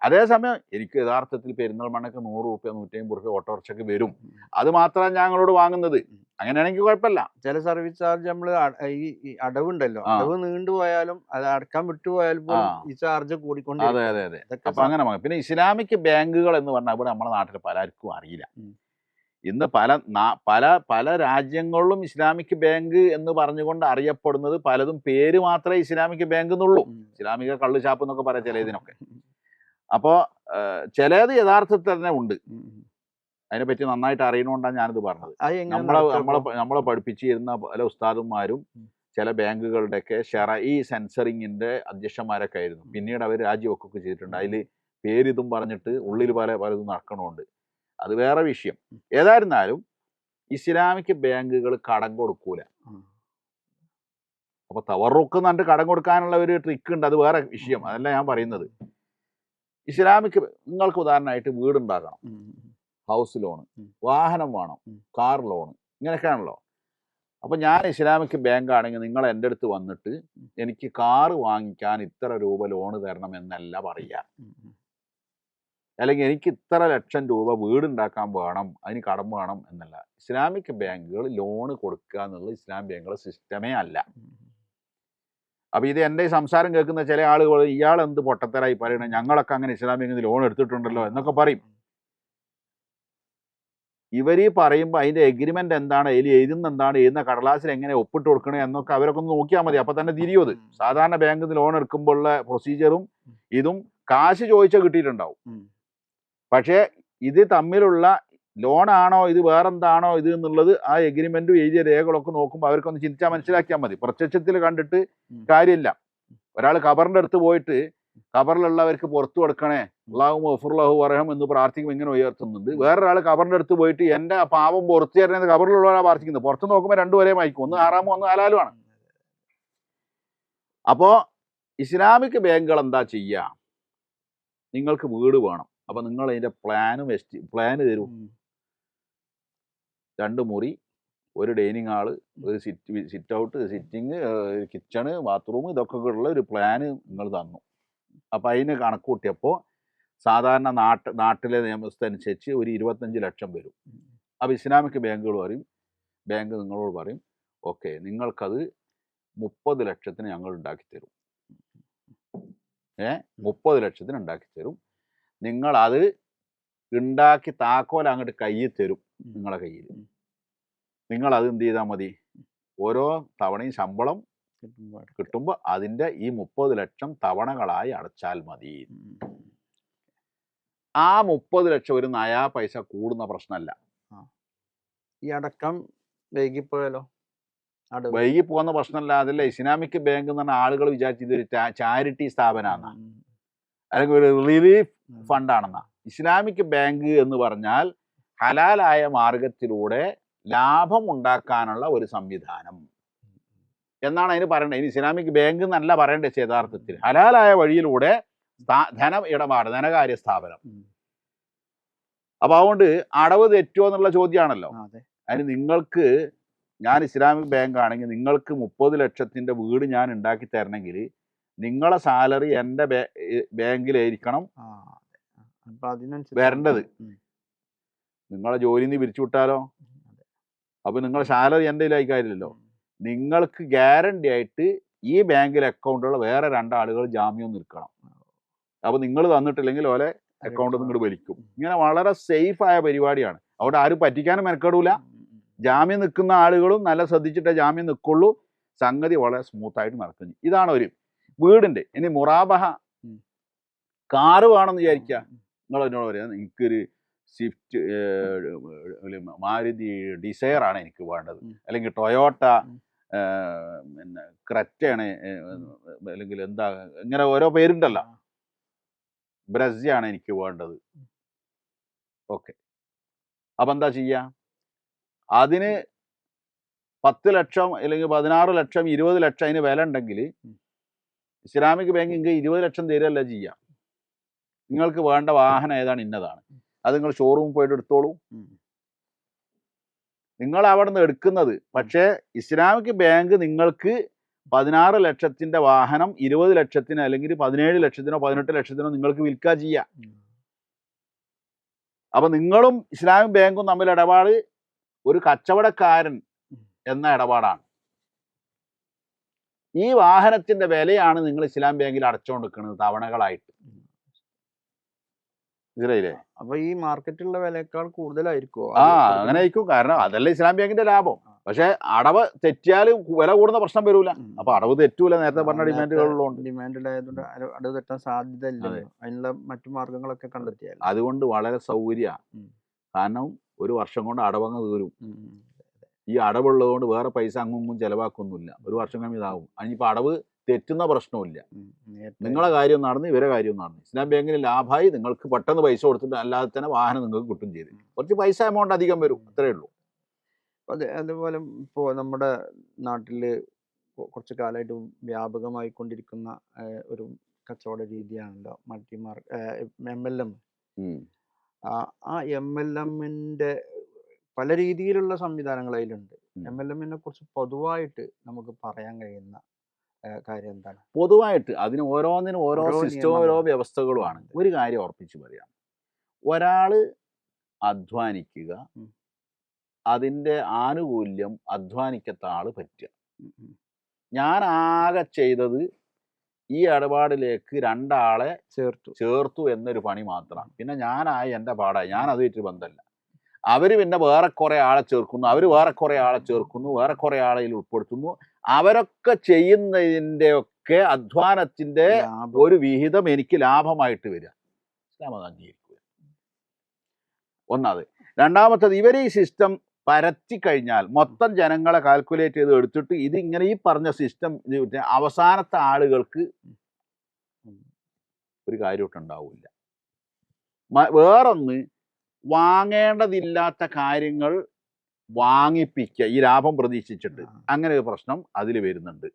Speaker 2: അതേസമയം എനിക്ക് യഥാർത്ഥത്തിൽ പെരിന്തൽമണ്ണക്ക് 100 റുപ്യ 150 റുപ്യ ഓട്ടോറിക്ഷയ്ക്ക് വരും. അത് മാത്രമാണ് ഞങ്ങളോട് വാങ്ങുന്നത്. അങ്ങനെയാണെങ്കിൽ കുഴപ്പമില്ല.
Speaker 1: ചില സർവീസ് ചാർജ് നമ്മൾ ഈ അടവുണ്ടല്ലോ, അടവ് നീണ്ടുപോയാലും അത് അടക്കാൻ വിട്ടുപോയാലും ഈ ചാർജ് കൂടിക്കൊണ്ട്.
Speaker 2: അതെ. അപ്പൊ അങ്ങനെ വാങ്ങും. പിന്നെ ഇസ്ലാമിക് ബാങ്കുകൾ എന്ന് പറഞ്ഞാൽ ഇവിടെ നമ്മുടെ നാട്ടിൽ പലർക്കും അറിയില്ല. ഇന്ന് പല രാജ്യങ്ങളിലും ഇസ്ലാമിക് ബാങ്ക് എന്ന് പറഞ്ഞുകൊണ്ട് അറിയപ്പെടുന്നത് പലതും പേര് മാത്രമേ ഇസ്ലാമിക് ബാങ്ക് എന്നുള്ളൂ. ഇസ്ലാമിക കള്ളുചാപ്പ് എന്നൊക്കെ പറയാം ചിലതിനൊക്കെ. അപ്പോൾ ചിലത് യഥാർത്ഥത്തിൽ തന്നെ ഉണ്ട്. അതിനെപ്പറ്റി നന്നായിട്ട് അറിയണോണ്ടാണ് ഞാനിത് പറഞ്ഞത്. നമ്മളെ പഠിപ്പിച്ചിരുന്ന പല ഉസ്താദന്മാരും ചില ബാങ്കുകളുടെയൊക്കെ ഷറഈ സെൻസറിങ്ങിന്റെ അധ്യക്ഷന്മാരൊക്കെ ആയിരുന്നു. പിന്നീട് അവർ രാജിവെക്കൊക്കെ ചെയ്തിട്ടുണ്ട്. അതിൽ പേരിതും പറഞ്ഞിട്ട് ഉള്ളിൽ പലതും നടക്കണമുണ്ട്. അത് വേറെ വിഷയം. ഏതായിരുന്നാലും ഇസ്ലാമിക് ബാങ്കുകൾ കടം കൊടുക്കൂല. അപ്പൊ തവറുക്ക് എന്നിട്ട് കടം കൊടുക്കാനുള്ള ഒരു ട്രിക്ക് ഉണ്ട്. അത് വേറെ വിഷയം. അതല്ല ഞാൻ പറയുന്നത്. ഇസ്ലാമിക് നിങ്ങൾക്ക് ഉദാഹരണമായിട്ട് വീടുണ്ടാക്കണം, ഹൗസ് ലോൺ, വാഹനം വേണം, കാർ ലോൺ, ഇങ്ങനെയൊക്കെയാണല്ലോ. അപ്പം ഞാൻ ഇസ്ലാമിക് ബാങ്ക് ആണെങ്കിൽ നിങ്ങൾ എൻ്റെ അടുത്ത് വന്നിട്ട് എനിക്ക് കാറ് വാങ്ങിക്കാൻ ഇത്ര രൂപ ലോണ് തരണം എന്നല്ല പറയുക. അല്ലെങ്കിൽ എനിക്ക് ഇത്ര ലക്ഷം രൂപ വീടുണ്ടാക്കാൻ വേണം, അതിന് കടം വേണം എന്നല്ല. ഇസ്ലാമിക് ബാങ്കുകൾ ലോണ് കൊടുക്കുക എന്നുള്ളത് ഇസ്ലാം ബാങ്കുകളുടെ സിസ്റ്റമേ അല്ല. അപ്പോൾ ഇത് എൻ്റെ സംസാരം കേൾക്കുന്ന ചില ആളുകൾ ഇയാൾ എന്ത് പൊട്ടത്തരായി പറയണേ, ഞങ്ങളൊക്കെ അങ്ങനെ ഇസ്ലാം ബാങ്കിൽ നിന്ന് ലോൺ എടുത്തിട്ടുണ്ടല്ലോ എന്നൊക്കെ പറയും. ഇവർ പറയുമ്പോൾ അതിൻ്റെ എഗ്രിമെൻ്റ് എന്താണ്, അതിൽ എഴുതുന്ന കടലാസിൽ എങ്ങനെ ഒപ്പിട്ട് കൊടുക്കണേ എന്നൊക്കെ അവരൊക്കെ ഒന്ന് നോക്കിയാൽ മതി. അപ്പോൾ തന്നെ തിരിയത്. സാധാരണ ബാങ്കിൽ നിന്ന് ലോൺ എടുക്കുമ്പോഴുള്ള പ്രൊസീജിയറും ഇതും കാശ് ചോദിച്ചാൽ കിട്ടിയിട്ടുണ്ടാവും. പക്ഷേ ഇത് തമ്മിലുള്ള ലോണാണോ ഇത് വേറെന്താണോ ഇത് എന്നുള്ളത് ആ എഗ്രിമെൻറ്റും എഴുതിയ രേഖകളൊക്കെ നോക്കുമ്പോൾ അവർക്കൊന്ന് ചിന്തിച്ചാൽ മനസ്സിലാക്കിയാൽ മതി. പ്രത്യക്ഷത്തിൽ കണ്ടിട്ട് കാര്യമില്ല. ഒരാൾ ഖബറിൻ്റെ അടുത്ത് പോയിട്ട് ഖബറിലുള്ളവർക്ക് പുറത്തു കൊടുക്കണേ, അല്ലാഹു ഗഫുർലഹു വറഹം എന്ന് പ്രാർത്ഥിക്കും, ഇങ്ങനെ ഉയർത്തുന്നുണ്ട്. വേറൊരാൾ ഖബറിൻ്റെ അടുത്ത് പോയിട്ട് എൻ്റെ പാപം പുറത്തു തരണേന്ന് ഖബറിലുള്ളവരാണ് പ്രാർത്ഥിക്കുന്നത്. പുറത്ത് നോക്കുമ്പോൾ രണ്ടുപേരെ വായിക്കും. ഒന്ന് ഹറാമും ഒന്ന് ഹലാലുമാണ്. അപ്പോൾ ഇസ്ലാമിക് ബാങ്കുകൾ എന്താ ചെയ്യുക? നിങ്ങൾക്ക് വീട് വേണം, അപ്പം നിങ്ങൾ അതിൻ്റെ പ്ലാന് തരും. 2 മുറി, ഒരു ഡൈനിങ് ഹാള്, ഒരു sit out, sitting, kitchen, bathroom, ഇതൊക്കെ ഉള്ള ഒരു പ്ലാന് നിങ്ങൾ തന്നു. അപ്പം അതിന് കണക്ക് കൂട്ടിയപ്പോൾ സാധാരണ നാട്ടിലെ നിയമസ്ഥനുസരിച്ച് ഒരു 25 ലക്ഷം വരും. അപ്പോൾ ഇസ്ലാമിക് ബാങ്ക് നിങ്ങളോട് പറയും ഓക്കെ നിങ്ങൾക്കത് 30 ലക്ഷത്തിന് ഞങ്ങൾ ഉണ്ടാക്കിത്തരും. 30 ലക്ഷത്തിന് ഉണ്ടാക്കിത്തരും. നിങ്ങളത് ഉണ്ടാക്കി താക്കോൽ അങ്ങോട്ട് കയ്യിൽ തരും. നിങ്ങളെ കയ്യിൽ നിങ്ങളത് എന്ത് ചെയ്താൽ മതി, ഓരോ തവണയും ശമ്പളം കിട്ടുമ്പോൾ അതിൻ്റെ ഈ 30 ലക്ഷം തവണകളായി അടച്ചാൽ മതി. ആ 30 ലക്ഷം ഒരു നയാ പൈസ കൂടുന്ന പ്രശ്നമല്ല.
Speaker 1: ഈ അടക്കം വൈകിപ്പോയാലോ?
Speaker 2: വൈകിപ്പോകുന്ന പ്രശ്നമല്ല. അതല്ല ഇസ്ലാമിക് ബാങ്ക് എന്ന് പറഞ്ഞാൽ ആളുകൾ വിചാരിച്ച് ഇതൊരു ചാരിറ്റി സ്ഥാപനമാണ്, അല്ലെങ്കിൽ ഒരു റിലീഫ് ഫണ്ടാണെന്നാ. ഇസ്ലാമിക് ബാങ്ക് എന്ന് പറഞ്ഞാൽ ഹലാലായ മാർഗത്തിലൂടെ ലാഭം ഉണ്ടാക്കാനുള്ള ഒരു സംവിധാനം എന്നാണ് അതിന് പറയേണ്ടത്. ഇനി ഇസ്ലാമിക് ബാങ്ക് എന്നല്ല പറയേണ്ടത്. യഥാർത്ഥത്തിൽ ഹലാലായ വഴിയിലൂടെ ധന ഇടപാട്, ധനകാര്യ സ്ഥാപനം. അപ്പൊ അതുകൊണ്ട് അടവ് തെറ്റുമോ എന്നുള്ള ചോദ്യമാണല്ലോ. അതിന് നിങ്ങൾക്ക്, ഞാൻ ഇസ്ലാമിക് ബാങ്ക് ആണെങ്കിൽ നിങ്ങൾക്ക് 30 ലക്ഷത്തിന്റെ വീട് ഞാൻ ഉണ്ടാക്കി തരണമെങ്കിൽ നിങ്ങളെ സാലറി എൻ്റെ ബാങ്കിലായിരിക്കണം വരേണ്ടത്. നിങ്ങളെ ജോലിയിൽ നിന്ന് പിരിച്ചു വിട്ടാലോ? അപ്പൊ നിങ്ങളെ സാലറി എൻ്റെ കയ്യിലായി കാര്യമില്ലല്ലോ. നിങ്ങൾക്ക് ഗ്യാരണ്ടി ആയിട്ട് ഈ ബാങ്കിൽ അക്കൗണ്ടുള്ള വേറെ 2 ആളുകൾ ജാമ്യം നിൽക്കണം. അപ്പൊ നിങ്ങൾ തന്നിട്ടില്ലെങ്കിൽ ഓലെ അക്കൗണ്ട് നിങ്ങൾ വലിക്കും. ഇങ്ങനെ വളരെ സേഫ് ആയ പരിപാടിയാണ്. അവിടെ ആരും പറ്റിക്കാനും മെനക്കെടൂല. ജാമ്യം നിൽക്കുന്ന ആളുകളും നല്ല ശ്രദ്ധിച്ചിട്ടേ ജാമ്യം നിൽക്കുള്ളൂ. സംഗതി വളരെ സ്മൂത്തായിട്ട് നടക്കും. ഇതാണ് ഒരു വീടിൻ്റെ. ഇനി മുറാബഹ, കാറ് വേണമെന്ന് വിചാരിക്കുക. നിങ്ങൾ എന്നോട് പറയാം എനിക്കൊരു സ്വിഫ്റ്റ് മാരുതി ഡിസയർ ആണ് എനിക്ക് വേണ്ടത്, അല്ലെങ്കിൽ ടൊയോട്ട പിന്നെ ക്രെറ്റയാണ്, അല്ലെങ്കിൽ എന്താ ഇങ്ങനെ ഓരോ പേരുണ്ടല്ലോ, ബ്രസിയാണ് എനിക്ക് വേണ്ടത്. ഓക്കെ, അപ്പം എന്താ ചെയ്യുക? അതിന് 10 ലക്ഷം അല്ലെങ്കിൽ 16 ലക്ഷം 20 ലക്ഷം അതിന് വില ഉണ്ടെങ്കിൽ ഇസ്ലാമിക് ബാങ്ക് നിങ്ങൾക്ക് 20 ലക്ഷം തരികയല്ല ചെയ്യുക. നിങ്ങൾക്ക് വേണ്ട വാഹനം ഏതാണ്, ഇന്നതാണ്, അത് നിങ്ങൾ ഷോറൂമിൽ പോയിട്ട് എടുത്തോളൂ. നിങ്ങൾ അവിടെ നിന്ന് എടുക്കുന്നത്. പക്ഷേ ഇസ്ലാമിക് ബാങ്ക് നിങ്ങൾക്ക് 16 ലക്ഷത്തിൻ്റെ വാഹനം 20 ലക്ഷത്തിന് അല്ലെങ്കിൽ 17 ലക്ഷത്തിനോ 18 ലക്ഷത്തിനോ നിങ്ങൾക്ക് വിൽക്കുക ചെയ്യാം. അപ്പം നിങ്ങളും ഇസ്ലാമിക് ബാങ്കും തമ്മിൽ ഇടപാട് ഒരു കച്ചവടക്കാരൻ എന്ന ഇടപാടാണ്. ഈ വാഹനത്തിന്റെ വിലയാണ് നിങ്ങൾ ഇസ്ലാം ബാങ്കിൽ അടച്ചുകൊണ്ടിരിക്കുന്നത് തവണകളായിട്ട്. മനസ്സിലായില്ലേ?
Speaker 1: അപ്പൊ ഈ മാർക്കറ്റിലുള്ള വിലയേക്കാൾ കൂടുതലായിരിക്കുമോ?
Speaker 2: അങ്ങനെ ആയിരിക്കും. കാരണം അതല്ല ഇസ്ലാം ബാങ്കിന്റെ ലാഭം. പക്ഷെ അടവ് തെറ്റിയാൽ വില കൂടുന്ന പ്രശ്നം വരൂല. അപ്പൊ അടവ് തെറ്റൂല, നേരത്തെ പറഞ്ഞ ഡിമാൻഡുകളിലുണ്ട്.
Speaker 1: ഡിമാൻഡിലായതുകൊണ്ട് അടവ് തെറ്റാൻ സാധ്യത ഇല്ല. അതിനുള്ള മറ്റു മാർഗങ്ങളൊക്കെ കണ്ടെത്തിയാൽ
Speaker 2: അതുകൊണ്ട് വളരെ സൗകര്യ. കാരണം ഒരു വർഷം കൊണ്ട് അടവങ്ങ് തീരും. ഈ അടവുള്ളത് കൊണ്ട് വേറെ പൈസ അങ്ങും ചെലവാക്കൊന്നുമില്ല. ഒരു വർഷം കഴിയുമ്പോൾ ഇതാവും. അതിനിപ്പോൾ അടവ് തെറ്റുന്ന പ്രശ്നമില്ല. നിങ്ങളെ കാര്യം നടന്ന് ഇവരെ കാര്യം നടന്ന് ഇസ്ലാം ബാങ്കിന് ലാഭമായി നിങ്ങൾക്ക് പെട്ടെന്ന് പൈസ കൊടുത്തിട്ട് അല്ലാതെ തന്നെ വാഹനം നിങ്ങൾക്ക് കിട്ടും ചെയ്ത്. കുറച്ച് പൈസ എമൗണ്ട് അധികം വരും, അത്രേ ഉള്ളൂ.
Speaker 1: അതുപോലെ ഇപ്പോൾ നമ്മുടെ നാട്ടിൽ കുറച്ച് കാലമായിട്ട് വ്യാപകമായിക്കൊണ്ടിരിക്കുന്ന ഒരു കച്ചവട രീതിയാണല്ലോ MLM. ആ MLM-ന്റെ പല രീതിയിലുള്ള സംവിധാനങ്ങൾ അതിലുണ്ട്. MLM-നെ കുറിച്ച് പൊതുവായിട്ട് നമുക്ക് പറയാൻ കഴിയുന്ന കാര്യം എന്താണ്?
Speaker 2: പൊതുവായിട്ട് അതിന് ഓരോന്നിനും ഓരോ സിസ്റ്റവും ഓരോ വ്യവസ്ഥകളുമാണ്. ഒരു കാര്യം ഉറപ്പിച്ച് പറയാം, ഒരാൾ അധ്വാനിക്കുക, അതിൻ്റെ ആനുകൂല്യം അധ്വാനിക്കത്ത ആള് പറ്റുക. ഞാൻ ആകെ ചെയ്തത് ഈ ഇടപാടിലേക്ക് 2 ആളെ ചേർത്തു എന്നൊരു പണി മാത്രമാണ്. പിന്നെ ഞാനായി എൻ്റെ പാടായി, ഞാൻ അതുമായിട്ട് ബന്ധമല്ല. അവർ പിന്നെ വേറെ കുറേ ആളെ ചേർക്കുന്നു, അവർ വേറെ കുറേ ആളെ ചേർക്കുന്നു, വേറെ കുറേ ആളെ ഉൾപ്പെടുത്തുന്നു. അവരൊക്കെ ചെയ്യുന്നതിൻ്റെ ഒക്കെ അധ്വാനത്തിൻ്റെ ഒരു വിഹിതം എനിക്ക് ലാഭമായിട്ട് വരിക. ഇസ്ലാം അത് അംഗീകരിക്കുക. ഒന്നാമത്. രണ്ടാമത്തത്, ഇവർ ഈ സിസ്റ്റം പരത്തി കഴിഞ്ഞാൽ മൊത്തം ജനങ്ങളെ കാൽക്കുലേറ്റ് ചെയ്ത് എടുത്തിട്ട് ഇതിങ്ങനെ ഈ പറഞ്ഞ സിസ്റ്റം അവസാനത്തെ ആളുകൾക്ക് ഒരു കാര്യമായിട്ടുണ്ടാവില്ല. വേറൊന്ന്, വാങ്ങേണ്ടതില്ലാത്ത കാര്യങ്ങൾ വാങ്ങിപ്പിക്കുക ഈ ലാഭം പ്രതീക്ഷിച്ചിട്ട്, അങ്ങനെ ഒരു പ്രശ്നം അതിൽ വരുന്നുണ്ട്.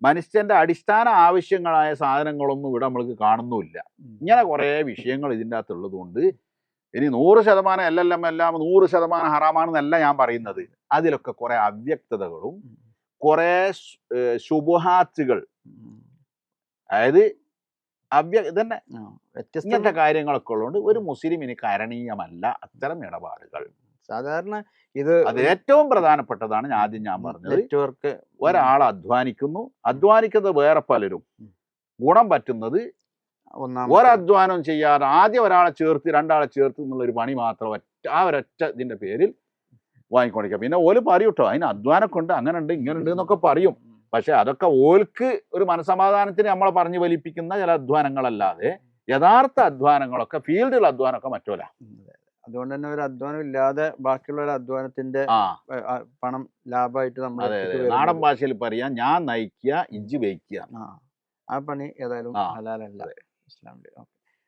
Speaker 2: മനുഷ്യന്റെ അടിസ്ഥാന ആവശ്യങ്ങളായ സാധനങ്ങളൊന്നും ഇവിടെ നമ്മൾക്ക് കാണുന്നുമില്ല. ഇങ്ങനെ കുറേ വിഷയങ്ങൾ ഇതിൻ്റെ അകത്തുള്ളത് കൊണ്ട് ഇനി 100% എല്ലാം 100% ഹറാമാണെന്നല്ല ഞാൻ പറയുന്നത്. അതിലൊക്കെ കുറെ അവ്യക്തതകളും കുറെ ശുബഹാത്തുകൾ, അതായത് ഇതന്നെ ഇങ്ങനത്തെ കാര്യങ്ങളൊക്കെ ഉള്ളതുകൊണ്ട് ഒരു മുസ്ലിമിന് കരണീയമല്ല അത്തരം ഇടപാടുകൾ.
Speaker 1: സാധാരണ
Speaker 2: അത് ഏറ്റവും പ്രധാനപ്പെട്ടതാണ് ആദ്യം ഞാൻ പറഞ്ഞത്.
Speaker 1: നെറ്റ്വർക്ക്
Speaker 2: ഒരാൾ അധ്വാനിക്കുന്നത് വേറെ പലരും, ഗുണം പറ്റുന്നത് ഒരധ്വാനം ചെയ്യാതെ ആദ്യം ഒരാളെ ചേർത്ത് 2 ആളെ ചേർത്ത് എന്നുള്ളൊരു പണി മാത്രം ആ ഒരൊറ്റ ഇതിന്റെ പേരിൽ വാങ്ങിക്കൊണ്ടിരിക്കുക. പിന്നെ ഓല് പറയും കേട്ടോ, അതിന് അധ്വാനമൊക്കെ ഉണ്ട്, അങ്ങനെ ഉണ്ട് ഇങ്ങനെ ഉണ്ട് എന്നൊക്കെ പറയും. പക്ഷെ അതൊക്കെ ഓൽക്ക് ഒരു മനസമാധാനത്തിന് നമ്മളെ പറഞ്ഞു വലിപ്പിക്കുന്ന ചില അധ്വാനങ്ങളല്ലാതെ യഥാർത്ഥ അധ്വാനങ്ങളൊക്കെ ഫീൽഡിലുള്ള അധ്വാനമൊക്കെ മറ്റോല.
Speaker 1: അതുകൊണ്ട് തന്നെ ഒരു അധ്വാനം ഇല്ലാതെ ബാക്കിയുള്ള ഒരു അധ്വാനത്തിന്റെ പണം ലാഭമായിട്ട് നമ്മൾ
Speaker 2: നാടൻ ഭാഷയിൽ പറയാം, ഞാൻ നയിക്കുക ഇജ്ജ് വയ്ക്കുക.
Speaker 1: ആ പണി ഏതായാലും ഹലാലല്ല ഇസ്ലാമില്.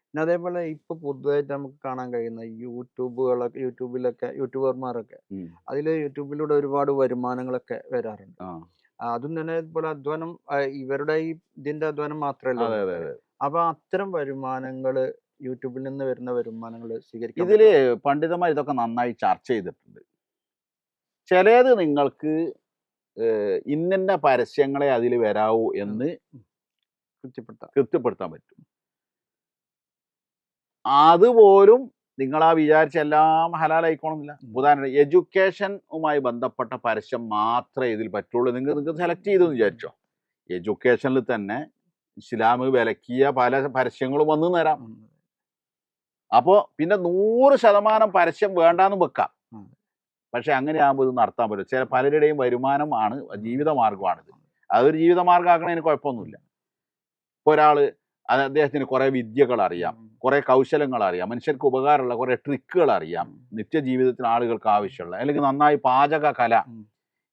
Speaker 1: പിന്നെ അതേപോലെ ഇപ്പൊ പുതുതായിട്ട് നമുക്ക് കാണാൻ കഴിയുന്ന യൂട്യൂബർമാരൊക്കെ യൂട്യൂബിലൂടെ ഒരുപാട് വരുമാനങ്ങളൊക്കെ വരാറുണ്ട്. അതും തന്നെ ഇതുപോലെ അധ്വാനം, ഇവരുടെ ഇതിന്റെ അധ്വാനം മാത്രമല്ല. അപ്പൊ അത്തരം വരുമാനങ്ങള് യൂട്യൂബിൽ നിന്ന് വരുന്ന വരുമാനങ്ങൾ സ്വീകരിക്കും.
Speaker 2: ഇതില് പണ്ഡിതന്മാർ ഇതൊക്കെ നന്നായി ചർച്ച ചെയ്തിട്ടുണ്ട്. ചിലത് നിങ്ങൾക്ക് ഇന്ന പരസ്യങ്ങളെ അതിൽ വരാവൂ എന്ന് കൃത്യപ്പെടുത്താൻ പറ്റും. അതുപോലും നിങ്ങളാ വിചാരിച്ച എല്ലാം ഹലാലായിക്കോണമെന്നില്ല. ഉദാഹരണം, എഡ്യൂക്കേഷനുമായി ബന്ധപ്പെട്ട പരസ്യം മാത്രമേ ഇതിൽ പറ്റുള്ളൂ. നിങ്ങൾക്ക് സെലക്ട് ചെയ്തെന്ന് വിചാരിച്ചോ. എഡ്യൂക്കേഷനിൽ തന്നെ ഇസ്ലാം വിലക്കിയ പല പരസ്യങ്ങളും വന്നു തരാം. അപ്പോൾ പിന്നെ 100% പരസ്യം വേണ്ടാന്ന് വെക്കാം. പക്ഷെ അങ്ങനെ ആകുമ്പോൾ ഇത് നടത്താൻ പറ്റും. ചില പലരുടെയും വരുമാനമാണ്, ജീവിതമാർഗമാണിത്. അതൊരു ജീവിതമാർഗ്ഗമാക്കണതിന് കുഴപ്പമൊന്നുമില്ല. ഇപ്പോൾ ഒരാൾ അദ്ദേഹത്തിന് കുറേ വിദ്യകൾ അറിയാം, കുറേ കൗശലങ്ങൾ അറിയാം, മനുഷ്യർക്ക് ഉപകാരമുള്ള കുറേ ട്രിക്കുകൾ അറിയാം, നിത്യജീവിതത്തിന് ആളുകൾക്ക് ആവശ്യമുള്ള, അല്ലെങ്കിൽ നന്നായി പാചക കല,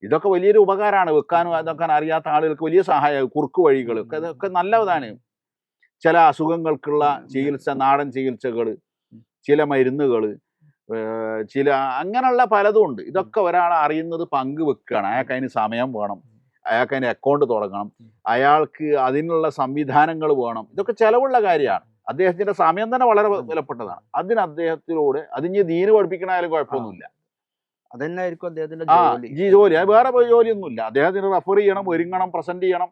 Speaker 2: ഇതൊക്കെ വലിയൊരു ഉപകാരമാണ്. വെക്കാനും അതൊക്കെ അറിയാത്ത ആളുകൾക്ക് വലിയ സഹായം, കുറുക്ക് വഴികൾ ഒക്കെ ഇതൊക്കെ നല്ലതാണ്. ചില അസുഖങ്ങൾക്കുള്ള ചികിത്സ, നാടൻ ചികിത്സകൾ, ചില മരുന്നുകൾ, ചില അങ്ങനെയുള്ള പലതും ഉണ്ട്. ഇതൊക്കെ ഒരാൾ അറിയുന്നത് പങ്കുവെക്കുകയാണ്. അയാൾക്ക് അതിന് സമയം വേണം, അയാൾക്ക് അതിന് അക്കൗണ്ട് തുടങ്ങണം, അയാൾക്ക് അതിനുള്ള സംവിധാനങ്ങൾ വേണം. ഇതൊക്കെ ചിലവുള്ള കാര്യമാണ്. അദ്ദേഹത്തിന്റെ സമയം തന്നെ വളരെ വിലപ്പെട്ടതാണ്. അതിന് അദ്ദേഹത്തിലൂടെ അതിന് ദീന് പഠിപ്പിക്കണായാലും കുഴപ്പമൊന്നുമില്ല.
Speaker 1: അതന്നെയായിരിക്കും അദ്ദേഹത്തിന്റെ
Speaker 2: ജോലി. അത് വേറെ ജോലിയൊന്നുമില്ല. അദ്ദേഹത്തിന് റെഫർ ചെയ്യണം, ഒരുങ്ങണം, പ്രസന്റ് ചെയ്യണം.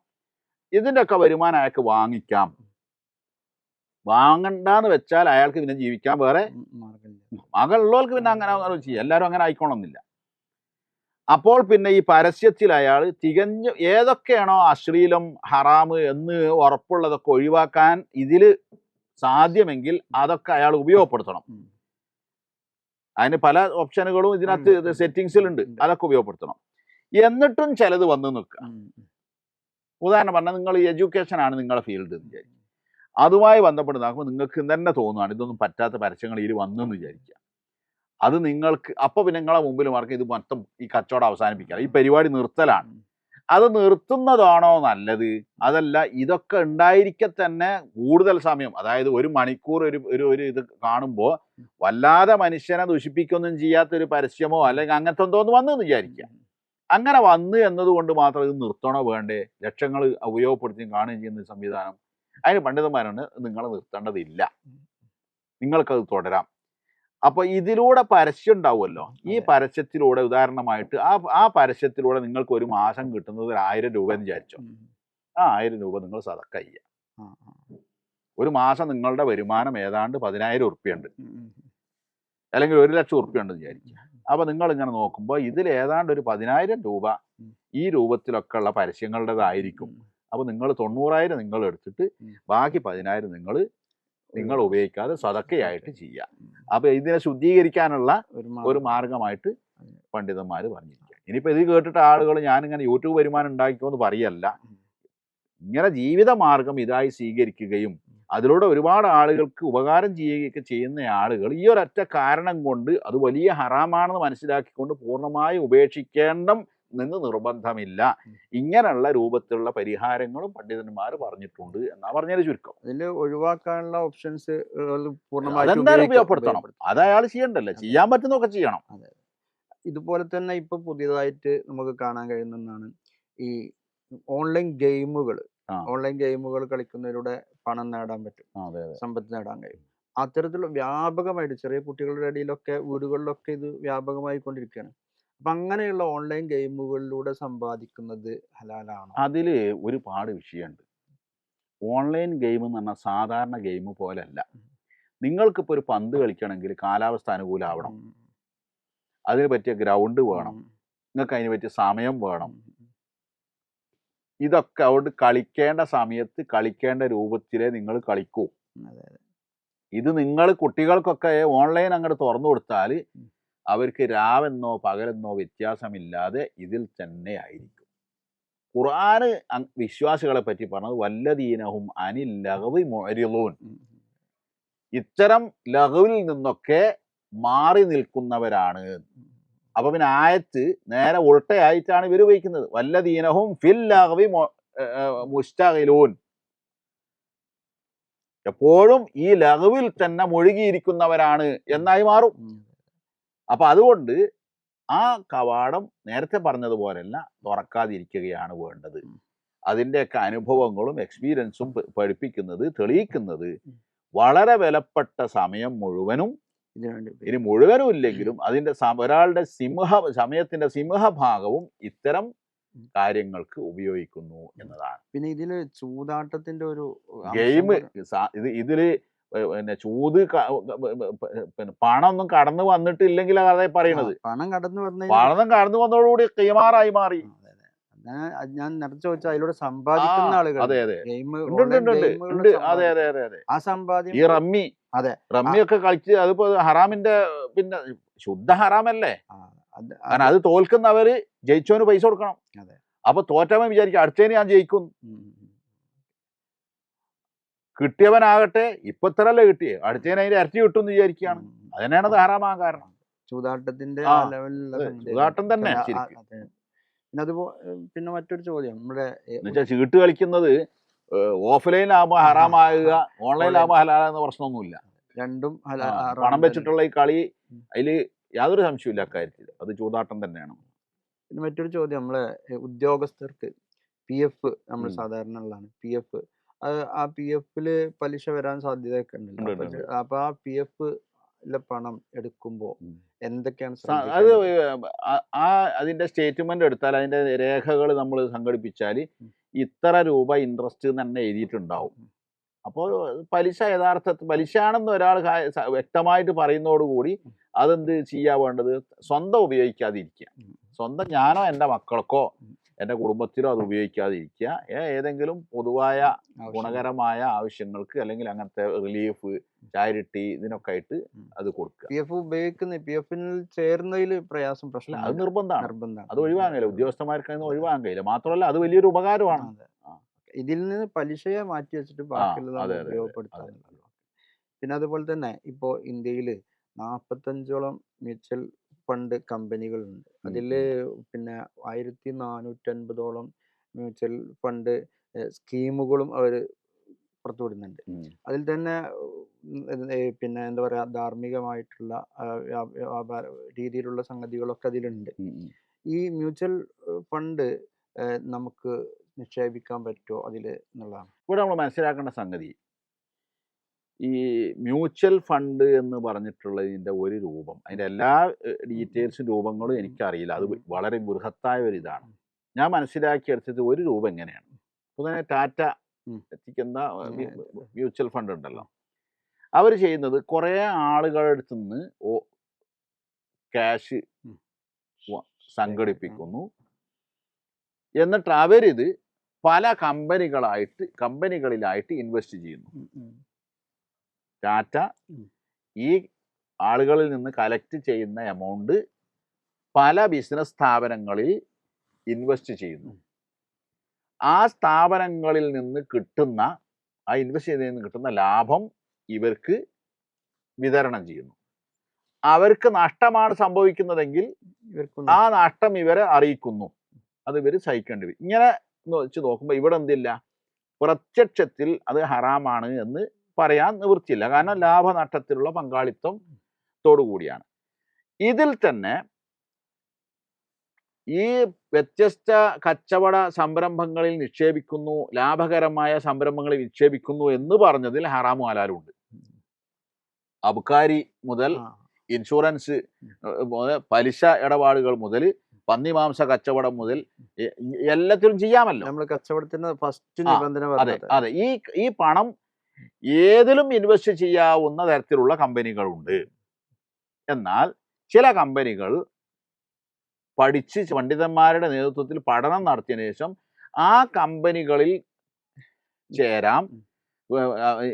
Speaker 2: ഇതിൻ്റെയൊക്കെ വരുമാനം അയാൾക്ക് വാങ്ങിക്കാം. വാങ്ങണ്ടെന്ന് വെച്ചാൽ അയാൾക്ക് പിന്നെ ജീവിക്കാൻ വേറെ മകളുള്ളവർക്ക് പിന്നെ അങ്ങനെ ചെയ്യാം. എല്ലാവരും അങ്ങനെ ആയിക്കോണമെന്നില്ല. അപ്പോൾ പിന്നെ ഈ പരസ്യത്തിൽ അയാൾ തികഞ്ഞ ഏതൊക്കെയാണോ അശ്ലീലം, ഹറാമ് എന്ന് ഉറപ്പുള്ളതൊക്കെ ഒഴിവാക്കാൻ ഇതിൽ സാധ്യമെങ്കിൽ അതൊക്കെ അയാൾ ഉപയോഗപ്പെടുത്തണം. അതിന് പല ഓപ്ഷനുകളും ഇതിനകത്ത് സെറ്റിങ്സിലുണ്ട്. അതൊക്കെ ഉപയോഗപ്പെടുത്തണം. എന്നിട്ടും ചിലത് വന്ന് നിൽക്കുക. ഉദാഹരണം പറഞ്ഞാൽ, നിങ്ങൾ എഡ്യൂക്കേഷൻ ആണ് നിങ്ങളുടെ ഫീൽഡ് എന്ന് വിചാരിക്കും. അതുമായി ബന്ധപ്പെട്ട് നോക്കുമ്പോൾ നിങ്ങൾക്ക് തന്നെ തോന്നുകയാണ് ഇതൊന്നും പറ്റാത്ത പരസ്യങ്ങൾ ഇതിൽ വന്നെന്ന് വിചാരിക്കുക. അത് നിങ്ങൾക്ക് അപ്പോൾ പിന്നെ നിങ്ങളെ മുമ്പിൽ മാർക്ക് ഇത് മൊത്തം ഈ കച്ചവടം അവസാനിപ്പിക്കുക, ഈ പരിപാടി നിർത്തലാണ്. അത് നിർത്തുന്നതാണോ നല്ലത്? അതല്ല, ഇതൊക്കെ ഉണ്ടായിരിക്കെ തന്നെ കൂടുതൽ സമയം, അതായത് 1 മണിക്കൂർ ഒരു ഇത് കാണുമ്പോൾ വല്ലാതെ മനുഷ്യനെ ദുഷിപ്പിക്കൊന്നും ചെയ്യാത്തൊരു പരസ്യമോ അല്ലെങ്കിൽ അങ്ങനത്തെ എന്തോന്ന് വന്നെന്ന് വിചാരിക്കുക. അങ്ങനെ വന്ന് എന്നതുകൊണ്ട് മാത്രം ഇത് നിർത്തണോ വേണ്ടേ? ലക്ഷങ്ങൾ ഉപയോഗപ്പെടുത്തി കാണുകയും ചെയ്യുന്ന സംവിധാനം. അതിന് പണ്ഡിതന്മാരാണ് നിങ്ങളെ നിർത്തേണ്ടതില്ല, നിങ്ങൾക്കത് തുടരാം. അപ്പോൾ ഇതിലൂടെ പരസ്യം ഉണ്ടാവുമല്ലോ. ഈ പരസ്യത്തിലൂടെ ഉദാഹരണമായിട്ട് ആ പരസ്യത്തിലൂടെ നിങ്ങൾക്ക് ഒരു മാസം കിട്ടുന്നത് 1000 രൂപ എന്ന് വിചാരിച്ചോ. ആ 1000 രൂപ നിങ്ങൾ സദക്ക ചെയ്യുക. ഒരു മാസം നിങ്ങളുടെ വരുമാനം ഏതാണ്ട് 10,000 ഉറുപ്പ്യുണ്ട്, അല്ലെങ്കിൽ 1,00,000 ഉറുപ്പ്യുണ്ടെന്ന് വിചാരിക്കുക. അപ്പോൾ നിങ്ങൾ ഇങ്ങനെ നോക്കുമ്പോൾ ഇതിൽ ഏതാണ്ട് ഒരു 10,000 രൂപ ഈ രൂപത്തിലൊക്കെ ഉള്ള പരസ്യങ്ങളുടേതായിരിക്കും. അപ്പോൾ നിങ്ങൾ 90,000 നിങ്ങൾ എടുത്തിട്ട് ബാക്കി 10,000 നിങ്ങൾ ഉപയോഗിക്കാതെ സദക്കയായിട്ട് ചെയ്യുക. അപ്പോൾ ഇതിനെ ശുദ്ധീകരിക്കാനുള്ള ഒരു മാർഗമായിട്ട് പണ്ഡിതന്മാർ പറഞ്ഞിരിക്കുക. ഇനിയിപ്പോൾ ഇത് കേട്ടിട്ട് ആളുകൾ ഞാനിങ്ങനെ യൂട്യൂബ് വരുമാനം ഉണ്ടാക്കിക്കുമെന്ന് പറയല്ല. ഇങ്ങനെ ജീവിത മാർഗം ഇതായി സ്വീകരിക്കുകയും അതിലൂടെ ഒരുപാട് ആളുകൾക്ക് ഉപകാരം ചെയ്യുകയൊക്കെ ചെയ്യുന്ന ആളുകൾ ഈ ഒരൊറ്റ കാരണം കൊണ്ട് അത് വലിയ ഹറാമാണെന്ന് മനസ്സിലാക്കിക്കൊണ്ട് പൂർണ്ണമായി ഉപേക്ഷിക്കേണ്ട നിന്ന് നിർബന്ധമില്ല. ഇങ്ങനെയുള്ള രൂപത്തിലുള്ള പരിഹാരങ്ങളും പണ്ഡിതന്മാർ പറഞ്ഞിട്ടുണ്ട് എന്നാ പറഞ്ഞാൽ ചുരുക്കം.
Speaker 1: അതിൽ ഒഴിവാക്കാനുള്ള ഓപ്ഷൻസ്
Speaker 2: അതെന്തായാലും ഉപയോഗപ്പെടുത്തണം. അത് അയാൾ ചെയ്യണ്ടല്ലോ, ചെയ്യാൻ പറ്റുന്നതൊക്കെ ചെയ്യണം.
Speaker 1: അതെ. ഇതുപോലെ തന്നെ ഇപ്പൊ പുതിയതായിട്ട് നമുക്ക് കാണാൻ കഴിയുന്നതാണ് ഈ ഓൺലൈൻ ഗെയിമുകൾ കളിക്കുന്നതിലൂടെ പണം നേടാൻ പറ്റും, സമ്പത്ത് നേടാൻ കഴിയും. അത്തരത്തിലുള്ള വ്യാപകമായിട്ട് ചെറിയ കുട്ടികളുടെ ഇടയിലൊക്കെ, വീടുകളിലൊക്കെ ഇത് വ്യാപകമായി കൊണ്ടിരിക്കുകയാണ്. അപ്പൊ അങ്ങനെയുള്ള ഓൺലൈൻ ഗെയിമുകളിലൂടെ സമ്പാദിക്കുന്നത് ഹലാലാണോ?
Speaker 2: അതിൽ ഒരുപാട് വിഷയമുണ്ട്. ഓൺലൈൻ ഗെയിം എന്ന് പറഞ്ഞാൽ സാധാരണ ഗെയിം പോലല്ല. നിങ്ങൾക്കിപ്പോൾ ഒരു പന്ത് കളിക്കണമെങ്കിൽ കാലാവസ്ഥ അനുകൂലമാവണം, അതിന് പറ്റിയ ഗ്രൗണ്ട് വേണം, നിങ്ങൾക്ക് അതിന് പറ്റിയ സമയം വേണം. ഇതൊക്കെ അവിടെ കളിക്കേണ്ട സമയത്ത് കളിക്കേണ്ട രൂപത്തിലേ നിങ്ങൾ കളിക്കൂ. ഇത് നിങ്ങൾ കുട്ടികൾക്കൊക്കെ ഓൺലൈൻ അങ്ങോട്ട് തുറന്നു കൊടുത്താൽ അവർക്ക് രാവെന്നോ പകലെന്നോ വ്യത്യാസമില്ലാതെ ഇതിൽ തന്നെ ആയിരിക്കും. ഖുർആന് വിശ്വാസികളെ പറ്റി പറഞ്ഞത് വല്ലദീനഹും അനിൽ ലഗ്വി മുഅ്രിളൂൻ, ഇത്തരം ലഗ്വിൽ നിന്നൊക്കെ മാറി നിൽക്കുന്നവരാണ്. അപ്പൊ പിന്നെ ആയത്ത് നേരെ ഉൾട്ടയായിട്ടാണ് ഇവർ ഉപയോഗിക്കുന്നത്. വല്ലദീനഹും ഫിൽ ലഗ്വി മുസ്തഗിലൂൻ, എപ്പോഴും ഈ ലഗ്വിൽ തന്നെ മുഴുകിയിരിക്കുന്നവരാണ് എന്നായി മാറും. അപ്പൊ അതുകൊണ്ട് ആ കവാടം നേരത്തെ പറഞ്ഞതുപോലെയല്ല, തുറക്കാതിരിക്കുകയാണ് വേണ്ടത്. അതിൻ്റെയൊക്കെ അനുഭവങ്ങളും എക്സ്പീരിയൻസും പഠിപ്പിക്കുന്നത്, തെളിയിക്കുന്നത് വളരെ വിലപ്പെട്ട സമയം മുഴുവനും, ഇനി മുഴുവനും ഇല്ലെങ്കിലും അതിൻ്റെ ഒരാളുടെ സമയത്തിന്റെ സിംഹഭാഗവും ഇത്തരം കാര്യങ്ങൾക്ക് ഉപയോഗിക്കുന്നു എന്നതാണ്.
Speaker 1: പിന്നെ ഇതില് ചൂതാട്ടത്തിന്റെ ഒരു
Speaker 2: ഗെയിം, ഇതില് പിന്നെ ചൂത് പിന്നെ പണമൊന്നും കടന്നു വന്നിട്ടില്ലെങ്കിൽ അതേ പറയണത്.
Speaker 1: പണം
Speaker 2: കടന്നു വന്നതോടുകൂടി കൈമാറായി മാറി.
Speaker 1: ഞാൻ നേരത്തെ ചോദിച്ചാൽ അതിലൂടെ സമ്പാദിക്കുന്ന ആളുകൾ.
Speaker 2: അതെ.
Speaker 1: ആ സമ്പാദ്യം
Speaker 2: ഈ റമ്മിയൊക്കെ കളിച്ച് അതിപ്പോ ഹറാമിന്റെ പിന്നെ ശുദ്ധ ഹറാമല്ലേ.
Speaker 1: അത്
Speaker 2: കാരണം അത് തോൽക്കുന്നവര് ജയിച്ചവന് പൈസ കൊടുക്കണം.
Speaker 1: അതെ.
Speaker 2: അപ്പൊ തോറ്റവൻ വിചാരിക്കും അടുത്തതിന് ഞാൻ ജയിക്കും.
Speaker 1: ഉം, ഉം.
Speaker 2: കിട്ടിയവനാകട്ടെ ഇപ്പൊ ഇത്രല്ലേ കിട്ടിയേ, അടുത്തതിന് അതിന്റെ ഇരട്ടി കിട്ടും എന്ന് വിചാരിക്കുകയാണ്. അത് തന്നെയാണ് ഇത് ഹറാമാകാൻ കാരണം.
Speaker 1: ചൂതാട്ടത്തിന്റെ
Speaker 2: ആ,
Speaker 1: ആ ലെവലിലുള്ള
Speaker 2: അതെ,
Speaker 1: സംഗതിയാണ്.
Speaker 2: ചൂതാട്ടം തന്നെ
Speaker 1: ചില
Speaker 2: ശരിക്കും.
Speaker 1: അതെ. പിന്നെ പിന്നെ മറ്റൊരു ചോദ്യം നമ്മുടെ
Speaker 2: എന്നുവെച്ചാൽ ചീട്ട് കളിക്കുന്നത് ഓഫ്ലൈനിലാകുമ്പോൾ ഹറാമാകുക, ഓൺലൈനിലാകുമ്പോൾ ഹലാലെന്ന പ്രശ്നമൊന്നുമില്ല.
Speaker 1: രണ്ടും
Speaker 2: പണം വെച്ചിട്ടുള്ള ഈ കളി അതില് യാതൊരു സംശയമില്ല അക്കാര്യത്തിൽ, അത് ചൂതാട്ടം തന്നെയാണ്.
Speaker 1: പിന്നെ മറ്റൊരു ചോദ്യം നമ്മളെ ഉദ്യോഗസ്ഥർക്ക് PF നമ്മൾ സാധാരണ ഉള്ളതാണ് PF. ആ PF പലിശ വരാൻ സാധ്യതയൊക്കെ ഉണ്ടല്ലോ. അപ്പൊ ആ PF പണം എടുക്കുമ്പോ എന്തൊക്കെയാണ്
Speaker 2: അത്
Speaker 1: ശ്രദ്ധിക്കേണ്ടത്?
Speaker 2: അതിന്റെ സ്റ്റേറ്റ്മെന്റ് എടുത്താൽ അതിന്റെ രേഖകൾ നമ്മൾ സംഘടിപ്പിച്ചാൽ ഇത്ര രൂപ ഇൻട്രസ്റ്റ് തന്നെ എഴുതിയിട്ടുണ്ടാവും. അപ്പോൾ പലിശ യഥാർത്ഥത്തിൽ പലിശയാണെന്ന് ഒരാൾ വ്യക്തമായിട്ട് പറയുന്നതോടുകൂടി അതെന്ത് ചെയ്യാൻ വേണ്ടത്, സ്വന്തം ഉപയോഗിക്കാതിരിക്കുക. സ്വന്തം ഞാനോ എൻ്റെ മക്കൾക്കോ എൻ്റെ കുടുംബത്തിലോ അത് ഉപയോഗിക്കാതിരിക്കുക. ഏതെങ്കിലും പൊതുവായ ഗുണകരമായ ആവശ്യങ്ങൾക്ക് അല്ലെങ്കിൽ അങ്ങനത്തെ റിലീഫ്, ചാരിറ്റി ഇതിനൊക്കെ ആയിട്ട് അത് കൊടുക്കുക.
Speaker 1: PF ഉപയോഗിക്കുന്ന PF ചേർന്നതിൽ പ്രയാസം പ്രശ്നം
Speaker 2: അത് നിർബന്ധമാണ്. അത് ഒഴിവാക്കാൻ കഴിയില്ല, ഉദ്യോഗസ്ഥന്മാർക്ക് അതിന് ഒഴിവാക്കാൻ കഴിയില്ല. മാത്രമല്ല അത് വലിയൊരു ഉപകാരമാണ്.
Speaker 1: ഇതിൽ നിന്ന് പലിശയെ മാറ്റി വെച്ചിട്ട് ബാക്കിയുള്ളത് ഉപയോഗപ്പെടുത്താൻ. പിന്നെ അതുപോലെ തന്നെ ഇപ്പോൾ ഇന്ത്യയിൽ 45ഓളം മ്യൂച്വൽ ഫണ്ട് കമ്പനികളുണ്ട്. അതിൽ പിന്നെ 1450ഓളം മ്യൂച്വൽ ഫണ്ട് സ്കീമുകളും അവർ പുറത്തുവിടുന്നുണ്ട്. അതിൽ തന്നെ പിന്നെ എന്താ പറയുക, ധാർമ്മികമായിട്ടുള്ള രീതിയിലുള്ള സംഗതികളൊക്കെ അതിലുണ്ട്. ഈ മ്യൂച്വൽ ഫണ്ട് നമുക്ക് നിക്ഷേപിക്കാൻ പറ്റുമോ അതിൽ എന്നുള്ളതാണ്
Speaker 2: ഇവിടെ നമ്മൾ മനസ്സിലാക്കേണ്ട സംഗതി. ഈ മ്യൂച്വൽ ഫണ്ട് എന്ന് പറഞ്ഞിട്ടുള്ളതിൻ്റെ ഒരു രൂപം, അതിൻ്റെ എല്ലാ ഡീറ്റെയിൽസും രൂപങ്ങളും എനിക്കറിയില്ല. അത് വളരെ ബൃഹത്തായ ഒരു ഇതാണ്. ഞാൻ മനസ്സിലാക്കിയെടുത്തത് ഒരു രൂപ എങ്ങനെയാണ്. പൊതുവെ ടാറ്റ എത്തിക്കുന്ന മ്യൂച്വൽ ഫണ്ട് ഉണ്ടല്ലോ, അവർ ചെയ്യുന്നത് കുറേ ആളുകളുടെ അടുത്ത് നിന്ന് ക്യാഷ് സംഘടിപ്പിക്കുന്നു. എന്നിട്ട് അവരിത് പല കമ്പനികളിലായിട്ട് ഇൻവെസ്റ്റ് ചെയ്യുന്നു. ടാറ്റ ഈ ആളുകളിൽ നിന്ന് കളക്ട് ചെയ്യുന്ന എമൗണ്ട് പല ബിസിനസ് സ്ഥാപനങ്ങളിൽ ഇൻവെസ്റ്റ് ചെയ്യുന്നു. ആ സ്ഥാപനങ്ങളിൽ നിന്ന് കിട്ടുന്ന ഇൻവെസ്റ്റ് ചെയ്തതിൽ നിന്ന് കിട്ടുന്ന ലാഭം ഇവർക്ക് വിതരണം ചെയ്യുന്നു. അവർക്ക് നഷ്ടമാണ് സംഭവിക്കുന്നതെങ്കിൽ ആ നഷ്ടം ഇവരെ അറിയിക്കുന്നു. അത് ഇവർ സഹിക്കേണ്ടി വരും. ഇങ്ങനെ വെച്ച് നോക്കുമ്പോൾ ഇവിടെ എന്തില്ല, പ്രത്യക്ഷത്തിൽ അത് ഹറാമാണ് എന്ന് പറയാൻ നിവൃത്തിയില്ല. കാരണം ലാഭനഷ്ടത്തിലുള്ള പങ്കാളിത്തത്തോടു കൂടിയാണ്. ഇതിൽ തന്നെ ഈ വ്യത്യസ്ത കച്ചവട സംരംഭങ്ങളിൽ നിക്ഷേപിക്കുന്നു, ലാഭകരമായ സംരംഭങ്ങളിൽ നിക്ഷേപിക്കുന്നു എന്ന് പറഞ്ഞതിൽ ഹറാമും ഹലാലും ഉണ്ട്. അബ്കാരി മുതൽ ഇൻഷുറൻസ്, പലിശ ഇടപാടുകൾ മുതൽ പന്നിമാംസ കച്ചവടം മുതൽ എല്ലാത്തിലും ചെയ്യാമല്ലോ.
Speaker 1: നമ്മൾ കച്ചവടത്തിന് ഫസ്റ്റ് നിബന്ധന.
Speaker 2: അതെ, ഈ പണം ഏതിലും ഇൻവെസ്റ്റ് ചെയ്യാവുന്ന തരത്തിലുള്ള കമ്പനികളുണ്ട്. എന്നാൽ ചില കമ്പനികൾ പഠിച്ച് പണ്ഡിതന്മാരുടെ നേതൃത്വത്തിൽ പഠനം നടത്തിയതിനു ശേഷം ആ കമ്പനികളിൽ ചേരാം,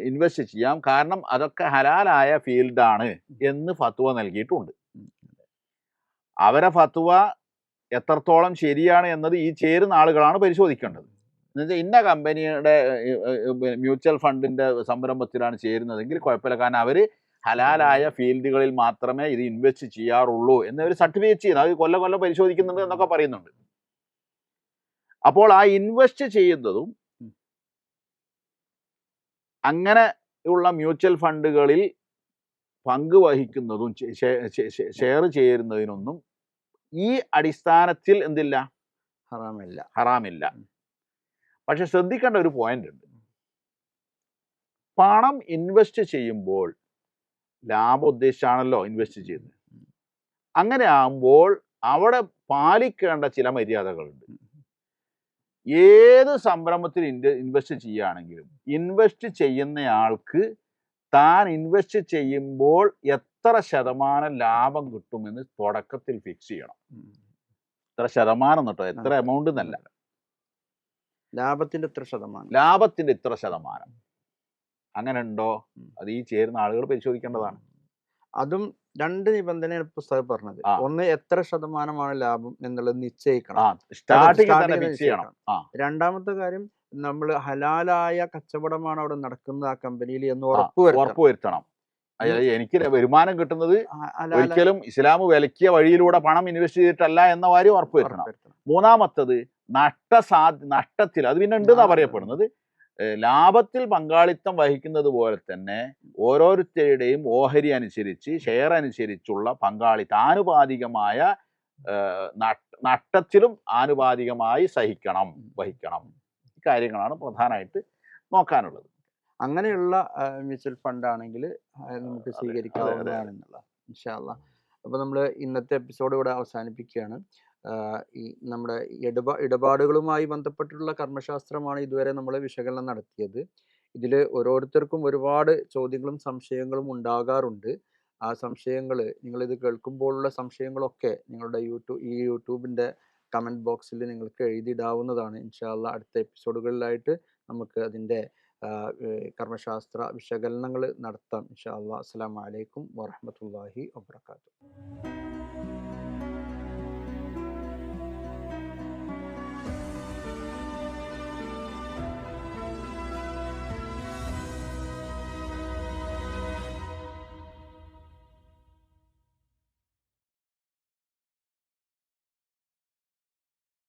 Speaker 2: ഇൻവെസ്റ്റ് ചെയ്യാം, കാരണം അതൊക്കെ ഹലാലായ ഫീൽഡാണ് എന്ന് ഫത്വ നൽകിയിട്ടുണ്ട്. അവരെ ഫത്വ എത്രത്തോളം ശരിയാണ് എന്നത് ഈ ചേരുന്ന ആളുകളാണ് പരിശോധിക്കേണ്ടത്. എന്നുവെച്ചാൽ ഇന്ന കമ്പനിയുടെ മ്യൂച്വൽ ഫണ്ടിന്റെ സംരംഭത്തിലാണ് ചേരുന്നതെങ്കിൽ കുഴപ്പമില്ല, കാരണം അവർ ഹലാലായ ഫീൽഡുകളിൽ മാത്രമേ ഇത് ഇൻവെസ്റ്റ് ചെയ്യാറുള്ളൂ എന്നവർ സർട്ടിഫിക്കറ്റ് ചെയ്യുന്നു. അത് കൊല്ലം പരിശോധിക്കുന്നുണ്ട് എന്നൊക്കെ പറയുന്നുണ്ട്. അപ്പോൾ ആ ഇൻവെസ്റ്റ് ചെയ്യുന്നതും അങ്ങനെ ഉള്ള മ്യൂച്വൽ ഫണ്ടുകളിൽ പങ്കുവഹിക്കുന്നതും ഷെയർ ചേരുന്നതിനൊന്നും ഈ അടിസ്ഥാനത്തിൽ എന്തില്ല, ഹറാമില്ല. പക്ഷെ ശ്രദ്ധിക്കേണ്ട ഒരു പോയിന്റ് ഉണ്ട്. പണം ഇൻവെസ്റ്റ് ചെയ്യുമ്പോൾ ലാഭം ഉദ്ദേശിച്ചാണല്ലോ ഇൻവെസ്റ്റ് ചെയ്യുന്നത്. അങ്ങനെ ആകുമ്പോൾ അവിടെ പാലിക്കേണ്ട ചില മര്യാദകളുണ്ട്. ഏത് സംരംഭത്തിൽ ഇൻവെസ്റ്റ് ചെയ്യുകയാണെങ്കിലും ഇൻവെസ്റ്റ് ചെയ്യുന്നയാൾക്ക് താൻ ഇൻവെസ്റ്റ് ചെയ്യുമ്പോൾ എത്ര ശതമാനം ലാഭം കിട്ടുമെന്ന് തുടക്കത്തിൽ ഫിക്സ് ചെയ്യണം. എത്ര ശതമാനം കേട്ടോ, എത്ര എമൗണ്ട് എന്നല്ല,
Speaker 1: ലാഭത്തിന്റെ ഇത്ര ശതമാനം.
Speaker 2: അങ്ങനെ ഉണ്ടോ, അത് ഈ ചേരുന്ന ആളുകൾ പരിശോധിക്കേണ്ടതാണ്.
Speaker 1: അതും 2 നിബന്ധനയാണ് പുസ്തകം പറഞ്ഞത്.
Speaker 2: ആ
Speaker 1: ഒന്ന് എത്ര ശതമാനമാണ് ലാഭം എന്നുള്ളത് നിശ്ചയിക്കണം.
Speaker 2: ആ
Speaker 1: അത്
Speaker 2: സ്റ്റാർട്ടിങ്ങിൽ തന്നെ
Speaker 1: സ്റ്റാർട്ടിങ്ങിൽ
Speaker 2: ഫിക്സ് ചെയ്യണം.
Speaker 1: നിശ്ചയിക്കണം.
Speaker 2: ആ
Speaker 1: രണ്ടാമത്തെ കാര്യം നമ്മൾ ഹലാലായ കച്ചവടമാണ് അവിടെ നടക്കുന്നത് ആ കമ്പനിയിൽ എന്ന്
Speaker 2: ആ
Speaker 1: ഉറപ്പുവരുത്തണം.
Speaker 2: ഉറപ്പുവരുത്തണം.
Speaker 1: ഈ
Speaker 2: അതായത് എനിക്ക് വരുമാനം കിട്ടുന്നത്
Speaker 1: ഹലാല
Speaker 2: ഒരിക്കലും ഇസ്ലാം വിലക്കിയ വഴിയിലൂടെ പണം ഇൻവെസ്റ്റ് ചെയ്തിട്ടല്ല എന്ന കാര്യം ഉറപ്പുവരുത്തണം.
Speaker 1: ഉറപ്പുവരുത്തണം.
Speaker 2: മൂന്നാമത്തത് നഷ്ടത്തിൽ അത് പിന്നെ ഉണ്ടെന്നാ പറയപ്പെടുന്നത്, ലാഭത്തിൽ പങ്കാളിത്തം വഹിക്കുന്നത് പോലെ തന്നെ ഓരോരുത്തരുടെയും ഓഹരി അനുസരിച്ച് ഷെയർ അനുസരിച്ചുള്ള പങ്കാളിത്തം ആനുപാതികമായ നഷ്ടത്തിലും ആനുപാതികമായി വഹിക്കണം. ഈ കാര്യങ്ങളാണ് പ്രധാനമായിട്ട് നോക്കാനുള്ളത്.
Speaker 1: അങ്ങനെയുള്ള മ്യൂച്വൽ ഫണ്ട് ആണെങ്കിൽ നമുക്ക് സ്വീകരിക്കാവുന്നതാണ് എന്നുള്ള ഇൻഷാ അല്ലാഹ്. അപ്പോൾ നമ്മൾ ഇന്നത്തെ എപ്പിസോഡ് ഇവിടെ അവസാനിപ്പിക്കുകയാണ്. ഈ നമ്മുടെ ഇടപാടുകളുമായി ബന്ധപ്പെട്ടിട്ടുള്ള കർമ്മശാസ്ത്രമാണ് ഇതുവരെ നമ്മൾ വിശകലനം നടത്തിയത്. ഇതിൽ ഓരോരുത്തർക്കും ഒരുപാട് ചോദ്യങ്ങളും സംശയങ്ങളും ഉണ്ടാകാറുണ്ട്. ആ സംശയങ്ങൾ നിങ്ങളിത് കേൾക്കുമ്പോഴുള്ള സംശയങ്ങളൊക്കെ നിങ്ങളുടെ യൂട്യൂബിൻ്റെ കമൻറ്റ് ബോക്സിൽ നിങ്ങൾക്ക് എഴുതിയിടാവുന്നതാണ്. ഇൻഷാ അല്ലാഹ് അടുത്ത എപ്പിസോഡുകളിലായിട്ട് നമുക്ക് അതിൻ്റെ കർമ്മശാസ്ത്ര വിശകലനങ്ങൾ നടത്താം ഇൻഷാ അല്ലാഹ്. അസ്സലാമു അലൈക്കും വറഹ്മത്തുള്ളാഹി വബറകാതുഹു.